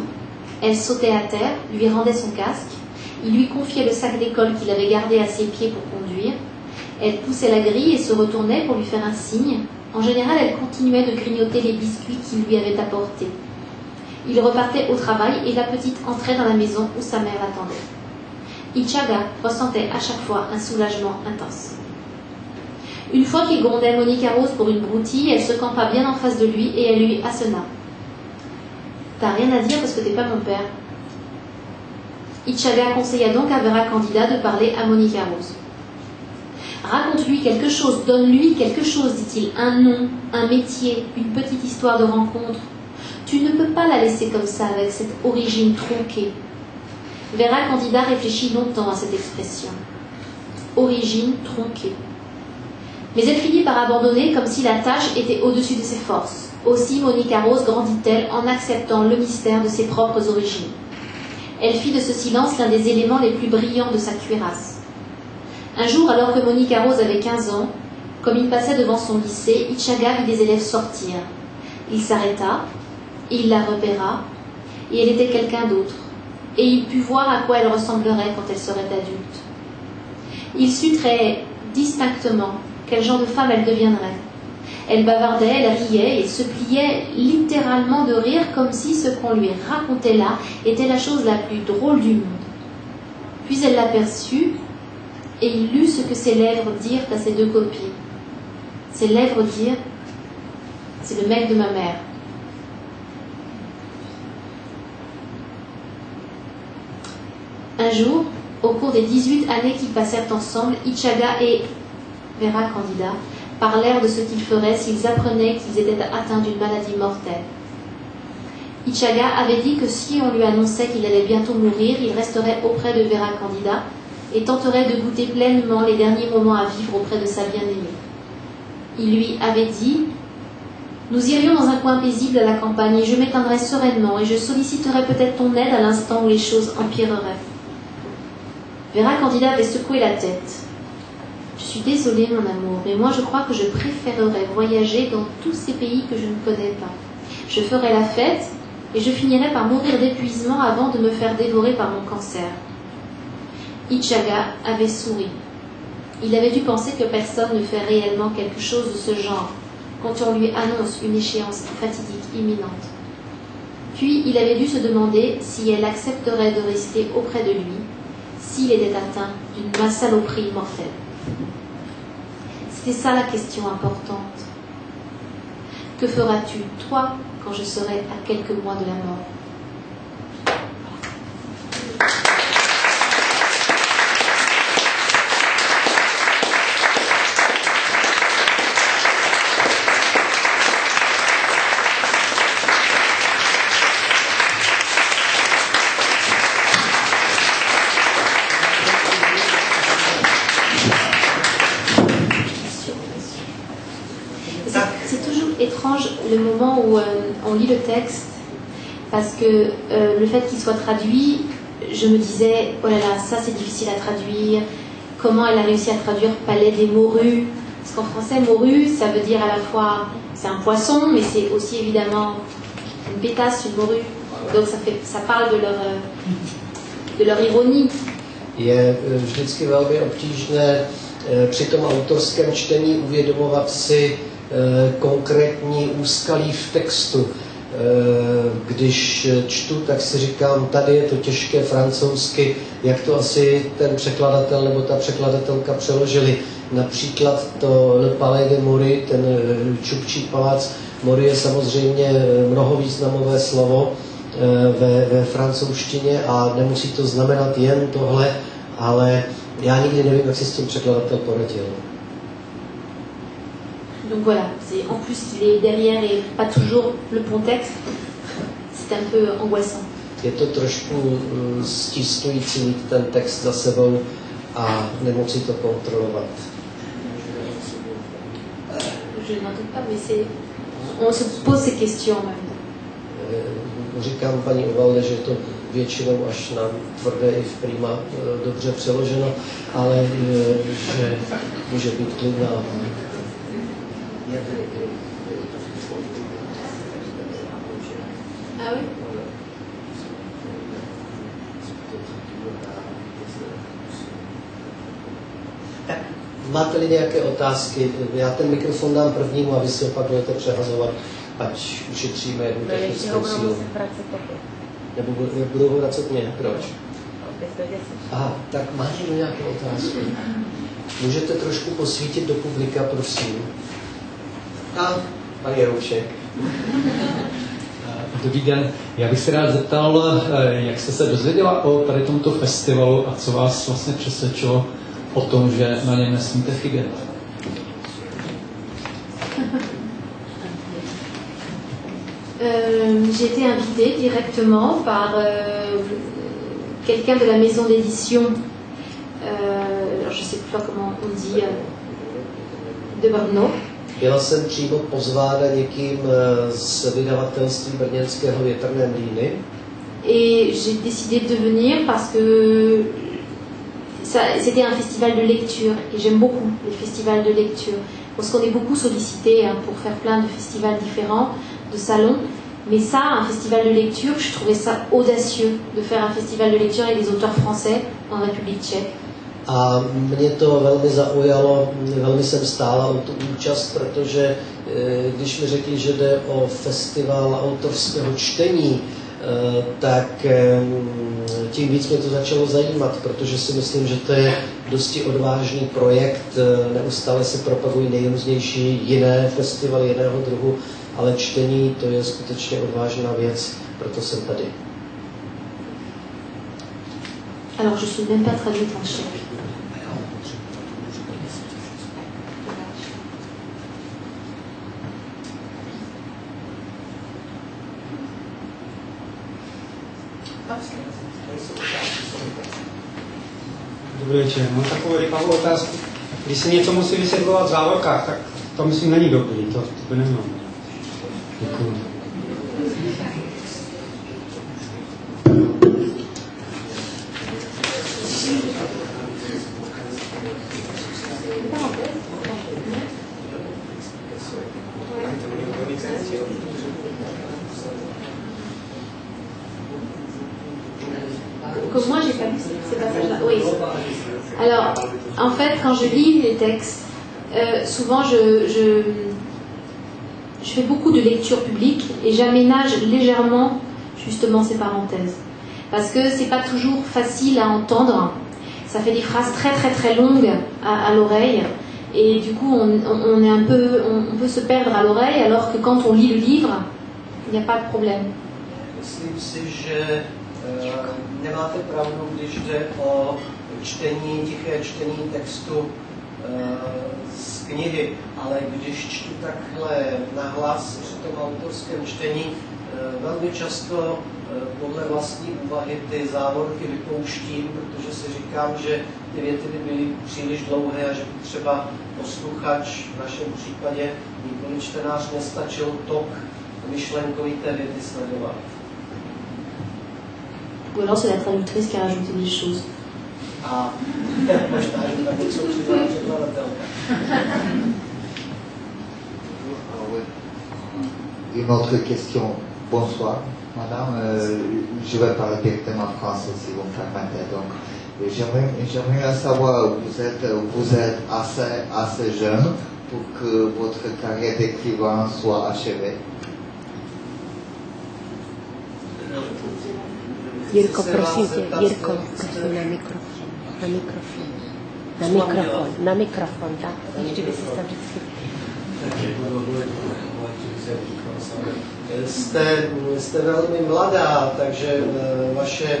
Elle sautait à terre, lui rendait son casque. Il lui confiait le sac d'école qu'il avait gardé à ses pieds pour conduire. Elle poussait la grille et se retournait pour lui faire un signe. En général, elle continuait de grignoter les biscuits qu'il lui avait apportés. Il repartait au travail et la petite entrait dans la maison où sa mère l'attendait. Ichaga ressentait à chaque fois un soulagement intense. Une fois qu'il grondait Monica Rose pour une broutille, elle se campa bien en face de lui et elle lui assena. « T'as rien à dire parce que t'es pas mon père. » Ichaga conseilla donc à Vera Candida de parler à Monica Rose. « Raconte-lui quelque chose, donne-lui quelque chose, dit-il, un nom, un métier, une petite histoire de rencontre. Tu ne peux pas la laisser comme ça avec cette origine tronquée. » Vera Candida réfléchit longtemps à cette expression. Origine tronquée. Mais elle finit par abandonner comme si la tâche était au-dessus de ses forces. Aussi Monica Rose grandit-elle en acceptant le mystère de ses propres origines. Elle fit de ce silence l'un des éléments les plus brillants de sa cuirasse. Un jour, alors que Monica Rose avait 15 ans, comme il passait devant son lycée, Ichaga vit des élèves sortir. Il s'arrêta, il la repéra, et elle était quelqu'un d'autre. Et il put voir à quoi elle ressemblerait quand elle serait adulte. Il sut très distinctement quel genre de femme elle deviendrait. Elle bavardait, elle riait et se pliait littéralement de rire comme si ce qu'on lui racontait là était la chose la plus drôle du monde. Puis elle l'aperçut et il lut ce que ses lèvres dirent à ses 2 copines. Ses lèvres dirent « C'est le mec de ma mère ». Un jour, au cours des 18 années qu'ils passèrent ensemble, Ichaga et Vera Candida parlèrent de ce qu'ils feraient s'ils apprenaient qu'ils étaient atteints d'une maladie mortelle. Ichaga avait dit que si on lui annonçait qu'il allait bientôt mourir, il resterait auprès de Vera Candida et tenterait de goûter pleinement les derniers moments à vivre auprès de sa bien-aimée. Il lui avait dit « Nous irions dans un coin paisible à la campagne et je m'éteindrais sereinement et je solliciterais peut-être ton aide à l'instant où les choses empireraient. » Vera Candida avait secoué la tête. « Je suis désolée, mon amour, mais moi je crois que je préférerais voyager dans tous ces pays que je ne connais pas. Je ferais la fête et je finirais par mourir d'épuisement avant de me faire dévorer par mon cancer. » Ichaga avait souri. Il avait dû penser que personne ne fait réellement quelque chose de ce genre quand on lui annonce une échéance fatidique imminente. Puis il avait dû se demander si elle accepterait de rester auprès de lui s'il était atteint d'une saloperie mortelle. C'était ça la question importante. Que feras-tu, toi, quand je serai à quelques mois de la mort? Le moment où on lit le texte, parce que le fait qu'il soit traduit, je me disais, oh là là, ça c'est difficile à traduire, comment elle a réussi à traduire palais des morues, parce qu'en français, morue, ça veut dire à la fois, c'est un poisson, mais c'est aussi évidemment une pétasse, une morue, donc ça parle de leur ironie. Je vždycky velmi obtížné při tom autorském čtení uvědomovat si konkrétní úskalí v textu. Když čtu, tak si říkám, tady je to těžké francouzsky, jak to asi ten překladatel nebo ta překladatelka přeložili. Například to Le Palais de Mory, ten čupčí palác. Mory je samozřejmě mnohovýznamové slovo ve francouzštině a nemusí to znamenat jen tohle, ale já nikdy nevím, jak si s tím překladatel poradil. Donc voilà, en plus il est derrière et pas toujours le bon texte, c'est un peu angoissant. Je to trošku stisnující mít ten text za sebou a nemoci to kontrolovat. Je n'en doute pas, mais on se pose ces questions même. Říkám paní Ovalde, že to většinou až na tvrdé i v prima dobře přeloženo, ale že může být klidná. Ah oui? Tak, máte-li nějaké otázky? Já ten mikrofon dám prvnímu a vy si opak budete přehazovat, ať ušetříme jednu technickou sílu. Nebo budou vracet mě? Proč? Aha, tak má někdo nějaké otázky? Můžete trošku posvítit do publika, prosím. A pan Jeroušek. Dobrý den, já bych se rád zeptal, jak jste se dozvěděla o tady tomto festivalu a co vás vlastně přesvědčilo o tom, že na něm nesmíte chybět? J'ai été invitée directement par quelqu'un de la maison d'édition, alors je ne sais plus comment on dit, de Brno. Byla jsem přímo pozvána někým z vydavatelství brněnského Větrné mlýny. Et j'ai décidé de venir parce que c'était un festival de lecture et j'aime beaucoup les festivals de lecture parce qu'on est beaucoup sollicité pour faire plein de festivals différents, de salons. Mais ça, un festival de lecture, je trouvais ça audacieux de faire un festival de lecture avec des auteurs français en République tchèque. A mě to velmi zaujalo, velmi jsem stála o tu účast, protože když mi řekli, že jde o festival autorského čtení, tak tím víc mě to začalo zajímat, protože si myslím, že to je dosti odvážný projekt. Neustále se propagují nejrůznější jiné festivaly jiného druhu, ale čtení to je skutečně odvážná věc, proto jsem tady. Alors je suis même pas traduite en tchèque. Dobrý večer. Mám takovou rychlou otázku. Když se něco musí vysvětlovat v závorkách, tak to myslím není dobrý. To by nemělo. Děkuji. Comme moi, j'ai pas lu ces passages-là. Oui. Alors, en fait, quand je lis les textes, souvent je fais beaucoup de lectures publiques et j'aménage légèrement justement ces parenthèses. Parce que c'est pas toujours facile à entendre. Ça fait des phrases très très très longues à l'oreille. Et du coup, on peut se perdre à l'oreille, alors que quand on lit le livre, il n'y a pas de problème. Myslím si, že nemáte pravdu, když jde o čtení, tiché čtení textu z knihy, ale když čtu takhle nahlas při tom autorském čtení, velmi často podle vlastní úvahy ty závorky vypouštím, protože si říkám, že ty věty by byly příliš dlouhé a že by třeba posluchač, v našem případě nikoli čtenář, nestačil tok myšlenkovité věty sledovat. Ou alors c'est la traductrice qui a rajouté des choses. A možná, že tam něco přidala překladatelka. Une autre question. Bonsoir, madame. Je vais parler directement français si vous me permettez. Donc, j'aimerais savoir, vous êtes assez jeune pour que votre carrière d'écrivain soit achevée. Jirko, prosím tě, Jirko, prosím na mikrofon, tak, ještě by si to vždycky... Jste velmi mladá, takže vaše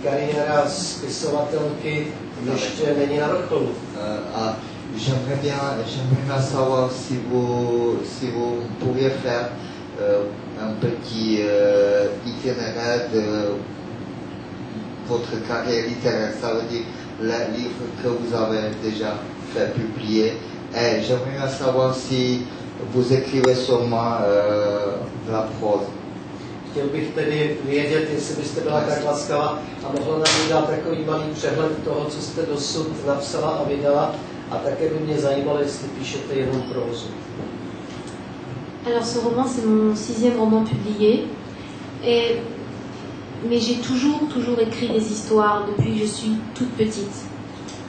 kariéra spisovatelky ještě není na vrcholu. J'aimerais bien savoir si vous pouviez faire un petit itinéraire de votre carrière littéraire, ça veut dire les livres que vous avez déjà fait publier. Et j'aimerais bien savoir si vous écrivez seulement de la prose. Chtěl bych tedy vědět, jestli byste byla tak laskava a mohla nám dát takový malý přehled toho, co jste dosud napsala a vydala, a také by mě zajímalo, jestli píšete jenom prózu. Alors ce roman, c'est mon 6e roman publié, mais j'ai toujours écrit des histoires depuis que je suis toute petite.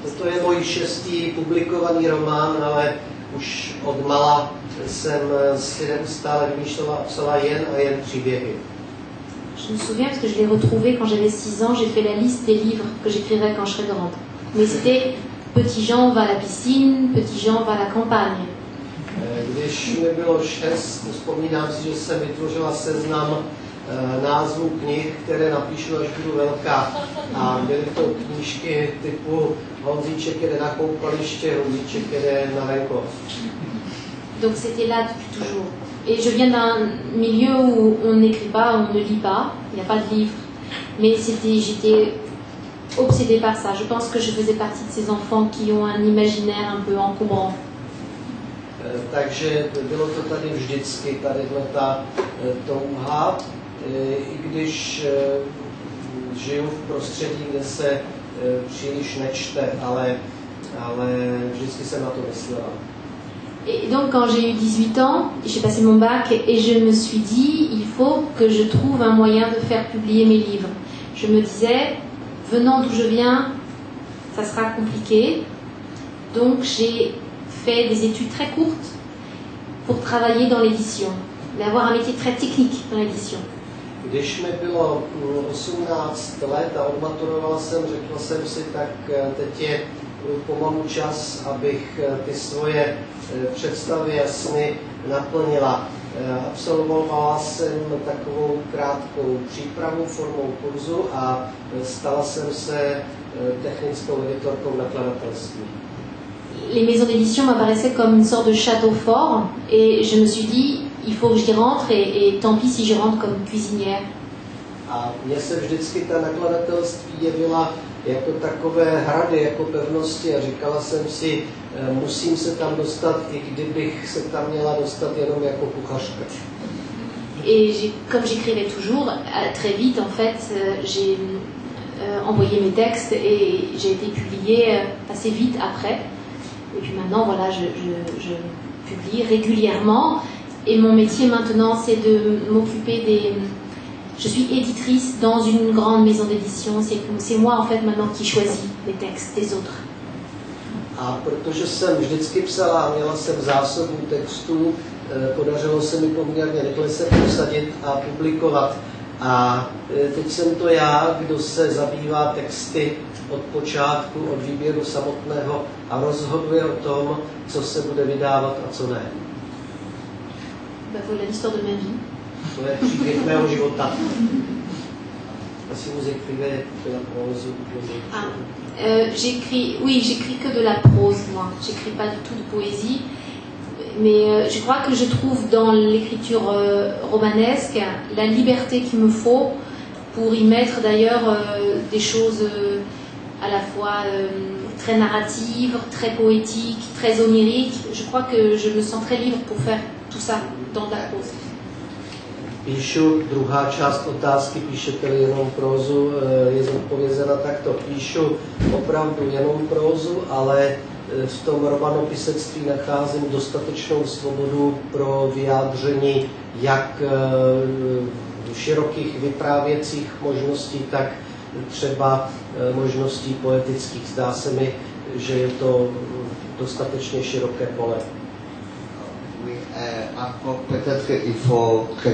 Toto je můj 6. publikovaný román, ale už od mala jsem si neustále vymýšlela a psala jen a jen příběhy. Je me souviens parce que je l'ai retrouvé quand j'avais 6 ans, j'ai fait la liste des livres que j'écrirais quand je serais grande. Mais c'était Petit Jean va à la piscine, Petit Jean va à la campagne. Když mi bylo 6, vzpomínám si, že jsem vytvořila seznam názvů knih, které napíšu, až budu velká. A byly to knížky typu Honzíček jede na koupaliště, Honzíček jede na venkov. Donc c'était là depuis toujours. Et je viens d'un milieu où on n'écrit pas, on ne lit pas, il n'y a pas de livre. Mais j'étais obsédée par ça. Je pense que je faisais partie de ces enfants qui ont un imaginaire un peu encombrant. Takže bylo to tady vždycky, tadyhleta touha, i když žiju v prostředí, kde se příliš nečte, ale vždycky jsem na to myslela. Et donc quand j'ai eu 18 ans, j'ai passé mon bac et je me suis dit, il faut que je trouve un moyen de faire publier mes livres. Je me disais, venant d'où je viens, ça sera compliqué. Donc j'ai fait des études très courtes pour travailler dans l'édition, mais avoir un métier très technique dans l'édition. Když mi bylo 18 let a odmaturoval jsem, řekl jsem si, tak teď je pomalu čas, abych ty svoje představy a sny naplnila. Absolvovala jsem takovou krátkou přípravu formou kurzu a stala jsem se technickou editorkou nakladatelství. Les maisons d'édition m'apparaissaient comme une sorte de château fort et je me suis dit, il faut que j'y rentre et tant pis si je rentre comme cuisinière. A mně se vždycky ta nakladatelství jevila jako takové hrady, jako pevnosti a říkala jsem si, musím se tam dostat, i kdybych se tam měla dostat jenom jako kuchařka. Et comme j'écrivais toujours, très vite en fait, j'ai envoyé mes textes et j'ai été publiée assez vite après. Et puis maintenant, voilà, je publie régulièrement. Et mon métier maintenant, c'est de m'occuper des... Je suis éditrice dans une grande maison d'édition. C'est moi en fait maintenant qui choisis les textes des autres. A protože jsem vždycky psala a měla jsem zásobu textů, podařilo se mi poměrně rychle se prosadit a publikovat. A teď jsem to já, kdo se zabývá texty od počátku, od výběru samotného a rozhoduje o tom, co se bude vydávat a co ne. Voilà l'histoire de ma vie. To je příběh mého života. Si vous écrivez de la prose j'écris que de la prose, moi. J'écris pas du tout de poésie. Mais je crois que je trouve dans l'écriture romanesque la liberté qu'il me faut pour y mettre d'ailleurs des choses à la fois très narratives, très poétiques, très oniriques. Je crois que je me sens très libre pour faire tout ça dans la prose. Píšu, druhá část otázky, píšete-li jenom prózu, je zodpovězena takto. Píšu opravdu jenom prózu, ale v tom romanopisectví nacházím dostatečnou svobodu pro vyjádření jak širokých vyprávěcích možností, tak třeba možností poetických. Zdá se mi, že je to dostatečně široké pole. Oui, encore peut-être qu'il faut que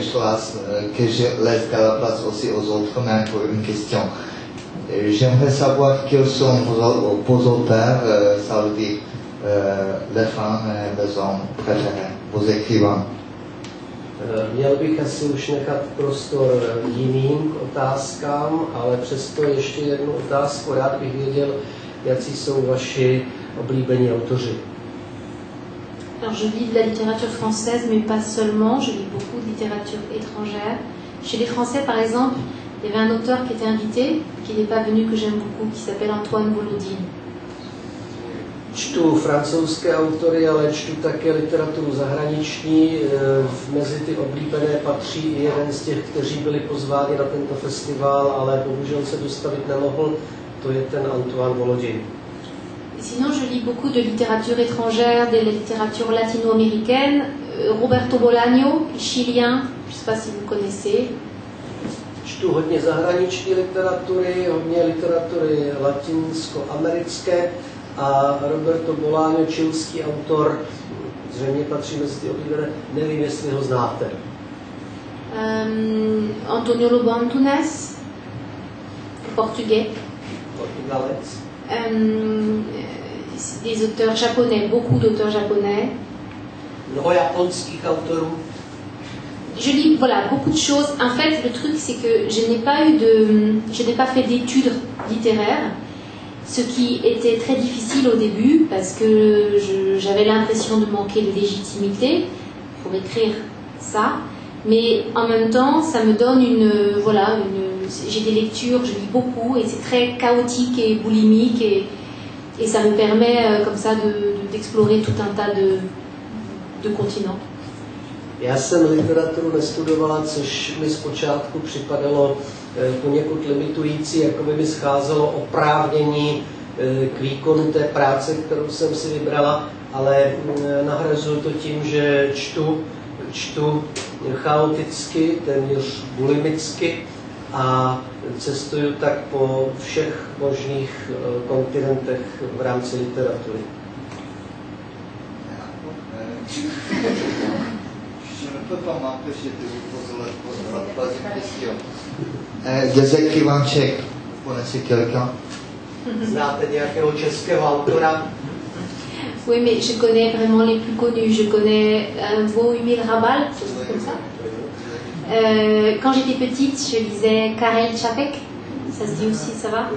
je laisse de la place aussi aux autres, même pour une question. J'aimerais savoir quels sont vos auteurs, ça veut dire les femmes et les hommes préférés, vos écrivains. Měl bych asi už nechat prostor jiným otázkám, ale přesto ještě jednu otázku. Rád bych věděl, jaký jsou vaši oblíbení autoři. Alors je lis de la littérature française, mais pas seulement, je lis beaucoup de littérature étrangère. Chez les Français, par exemple, il y avait un auteur qui était invité, qui n'est pas venu, que j'aime beaucoup, qui s'appelle Antoine Volodine. Čtu francouzské autory, ale čtu také literaturu zahraniční. Mezi ty oblíbené patří i jeden z těch, kteří byli pozváni na tento festival, ale bohužel se dostavit nemohl. To je ten Antoine Volodine. Sinon, je lis beaucoup de littérature étrangère, de la littérature latino-américaine. Roberto Bolaño, chilien, je ne sais pas si vous connaissez. Čtu hodně zahraniční literatury, hodně literatury latinsko-americké a Roberto Bolaño, chilský autor, zřejmě patří mezi ty oblíbené, nevím, jestli ho znáte. Antonio Lobo Antunes, portugais. Portugalec. Des auteurs japonais, beaucoup d'auteurs japonais. Mnoho japonských autorů. Je lis voilà, beaucoup de choses. En fait, le truc, c'est que je n'ai pas fait d'études littéraires, ce qui était très difficile au début parce que j'avais l'impression de manquer de légitimité pour écrire ça. Mais en même temps, ça me donne j'ai des lectures, je lis beaucoup et c'est très chaotique et boulimique et ça me permet comme ça d'explorer tout un tas de continents. Já jsem literaturu nestudovala, což mi zpočátku připadalo poněkud limitující, jako by mi scházelo oprávnění k výkonu té práce, kterou jsem si vybrala, ale nahrazuju to tím, že čtu chaoticky, téměř bulimicky a cestuju tak po všech možných kontinentech v rámci literatury. Des écrivains tchèques, vous connaissez quelqu'un? Znáte nějakého českého autora? Oui, mais je connais vraiment les plus connus. Je connais Bohumil Hrabal, comme ça. Quand j'étais petite, je lisais Karel Čapek, ça se dit aussi, ça va.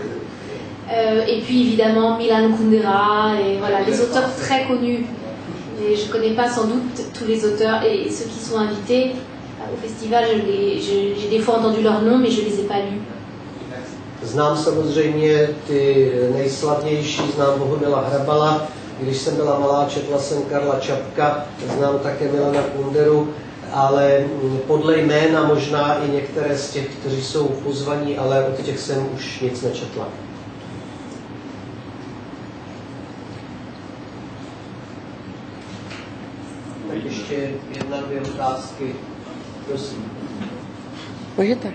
Et puis évidemment Milan Kundera, et voilà, les auteurs très connus. Et je ne connais pas sans doute tous les auteurs et ceux qui sont invités. au festival, j'ai des fois entendu leurs noms, mais je les ai pas lus. Znám samozřejmě ty nejslavnější, znám Bohumila Hrabala, když jsem byla malá, četla jsem Karla Čapka, znám také Milana Kunderu, ale podle jména možná i některé z těch, kteří jsou pozvaní, ale od těch jsem už nic nečetla. Tak ještě jedna, dvě otázky. Prosím. Můžete.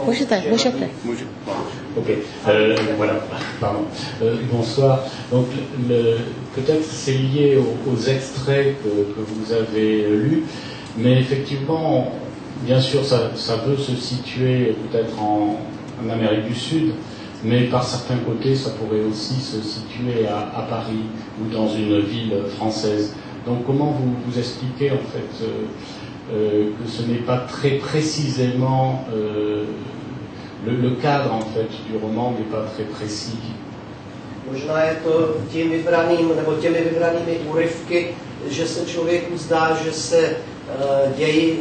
Můžete. Ok, voilà, pardon. Bonsoir. Donc, peut-être c'est lié aux extraits que vous avez lus, mais effectivement, bien sûr, ça veut se situer peut-être en Amérique du Sud, mais par certains côtés, ça pourrait aussi se situer à Paris ou dans une ville française. Donc, comment vous expliquez en fait que ce n'est pas très précisément le cadre en fait du roman n'est pas très précis. Možná je to tím vybraným, nebo těmi vybranými úryvky, že se člověku zdá, že se děj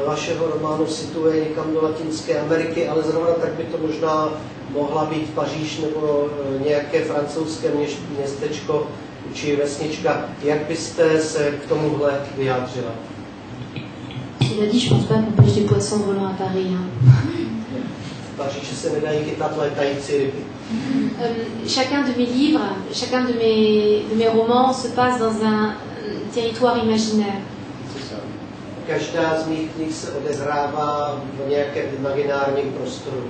vašeho románu situuje někam do Latinské Ameriky, ale zrovna tak by to možná mohla být Paříž nebo nějaké francouzské městečko či vesnička. Jak byste se k tomuhle vyjádřila? Cela dit, je pense pas qu'on pêche des poissons volants à Paris. Hein. Chacun de mes livres, chacun de mes romans se passe dans un territoire imaginaire. Každá z mých knih se odehrává v nějakém imaginárním prostoru.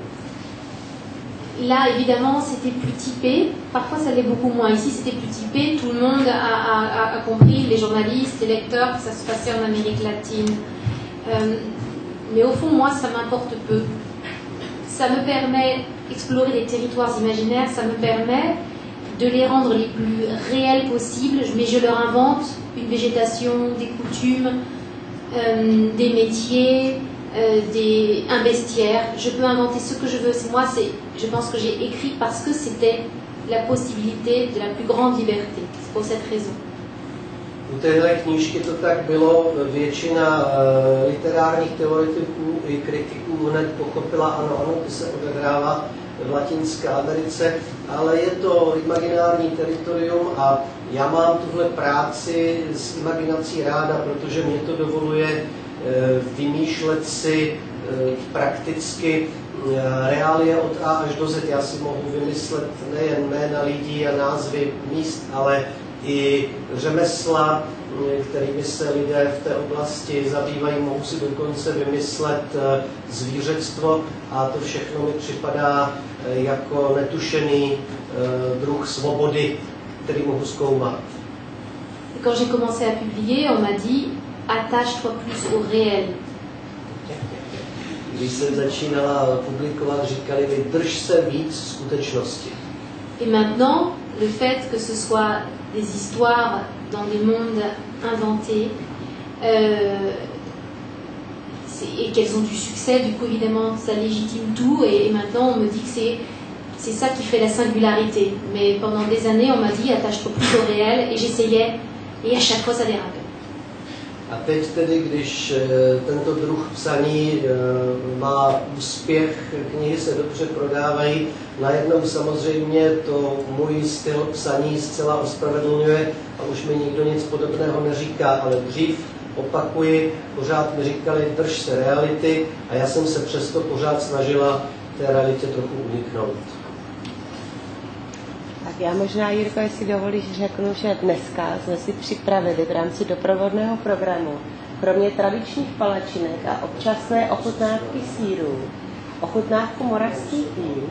Là, évidemment, c'était plus typé. Parfois, ça l'est beaucoup moins. Ici, c'était plus typé. Tout le monde a compris, les journalistes, les lecteurs, que ça se passait en Amérique latine. Mais au fond, moi, ça m'importe peu. Ça me permet d'explorer des territoires imaginaires, ça me permet de les rendre les plus réels possibles, mais je leur invente une végétation, des coutumes, des métiers, un bestiaire. Je peux inventer ce que je veux. Moi, je pense que j'ai écrit parce que c'était la possibilité de la plus grande liberté. C'est pour cette raison. U téhle knížky to tak bylo, většina literárních teoretiků i kritiků hned pochopila, ano, to se odehrává v Latinské Americe, ale je to imaginární teritorium a já mám tuhle práci s imaginací ráda, protože mě to dovoluje vymýšlet si prakticky reálie od A až do Z. Já si mohu vymyslet nejen jména lidí a názvy míst, ale i řemesla, kterými se lidé v té oblasti zabývají, mohu si dokonce vymyslet zvířectvo a to všechno mi připadá jako netušený druh svobody, který mohu zkoumat. Quand j'ai commencé à publier, on m'a dit attache-toi plus au réel. Když jsem začínala publikovat, říkali mi drž se víc skutečnosti. Et maintenant, le fait que ce soit des histoires dans des mondes inventés et qu'elles ont du succès, du coup évidemment ça légitime tout et maintenant on me dit que c'est ça qui fait la singularité. Mais pendant des années on m'a dit attache-toi plus au réel et j'essayais et à chaque fois ça dérapait. A teď tedy, když tento druh psaní má úspěch, knihy se dobře prodávají, najednou samozřejmě to můj styl psaní zcela ospravedlňuje a už mi nikdo nic podobného neříká, ale dřív, opakuji, pořád mi říkali drž se reality a já jsem se přesto pořád snažila té realitě trochu uniknout. Tak já možná, Jirko, jestli dovolíš, řeknu, že dneska jsme si připravili v rámci doprovodného programu, kromě tradičních palačinek a občasné ochutnávky sýrů, ochutnávku moravských vín.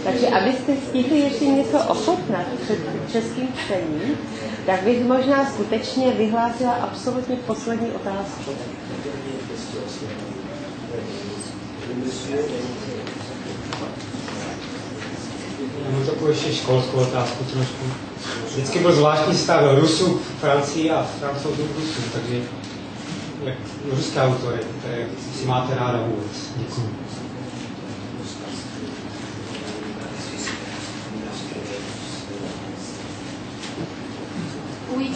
Takže abyste stihli ještě něco ochutnat před českým čtením, tak bych možná skutečně vyhlásila absolutně poslední otázku. Mám takovou ještě školskou otázku trošku. Vždycky byl zvláštní stav Rusů v Francii a Francouzů v Rusů, takže jak ruské autory, jak si máte ráda vůbec. Děkuji. Oui,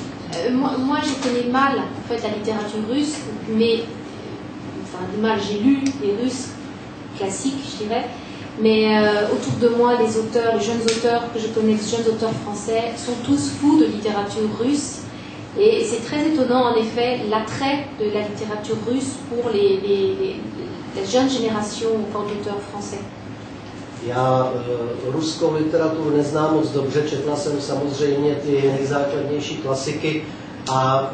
moi, je connais mal en fait la littérature russe, mais enfin mal, j'ai lu les Russes classiques, je dirais, mais autour de moi, les auteurs, les jeunes auteurs que je connais, les jeunes auteurs français, sont tous fous de littérature russe, et c'est très étonnant en effet l'attrait de la littérature russe pour les jeunes générations d'auteurs français. Já ruskou literaturu neznám moc dobře, četla jsem samozřejmě ty nejzákladnější klasiky a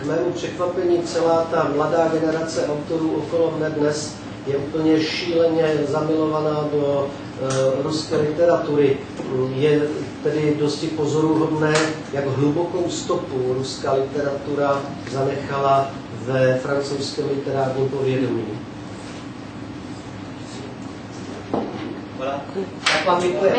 k mému překvapení celá ta mladá generace autorů okolo mne dnes je úplně šíleně zamilovaná do ruské literatury. Je tedy dosti pozoruhodné, jak hlubokou stopu ruská literatura zanechala ve francouzském literárním povědomí. Voilà. Tak vám děkuji.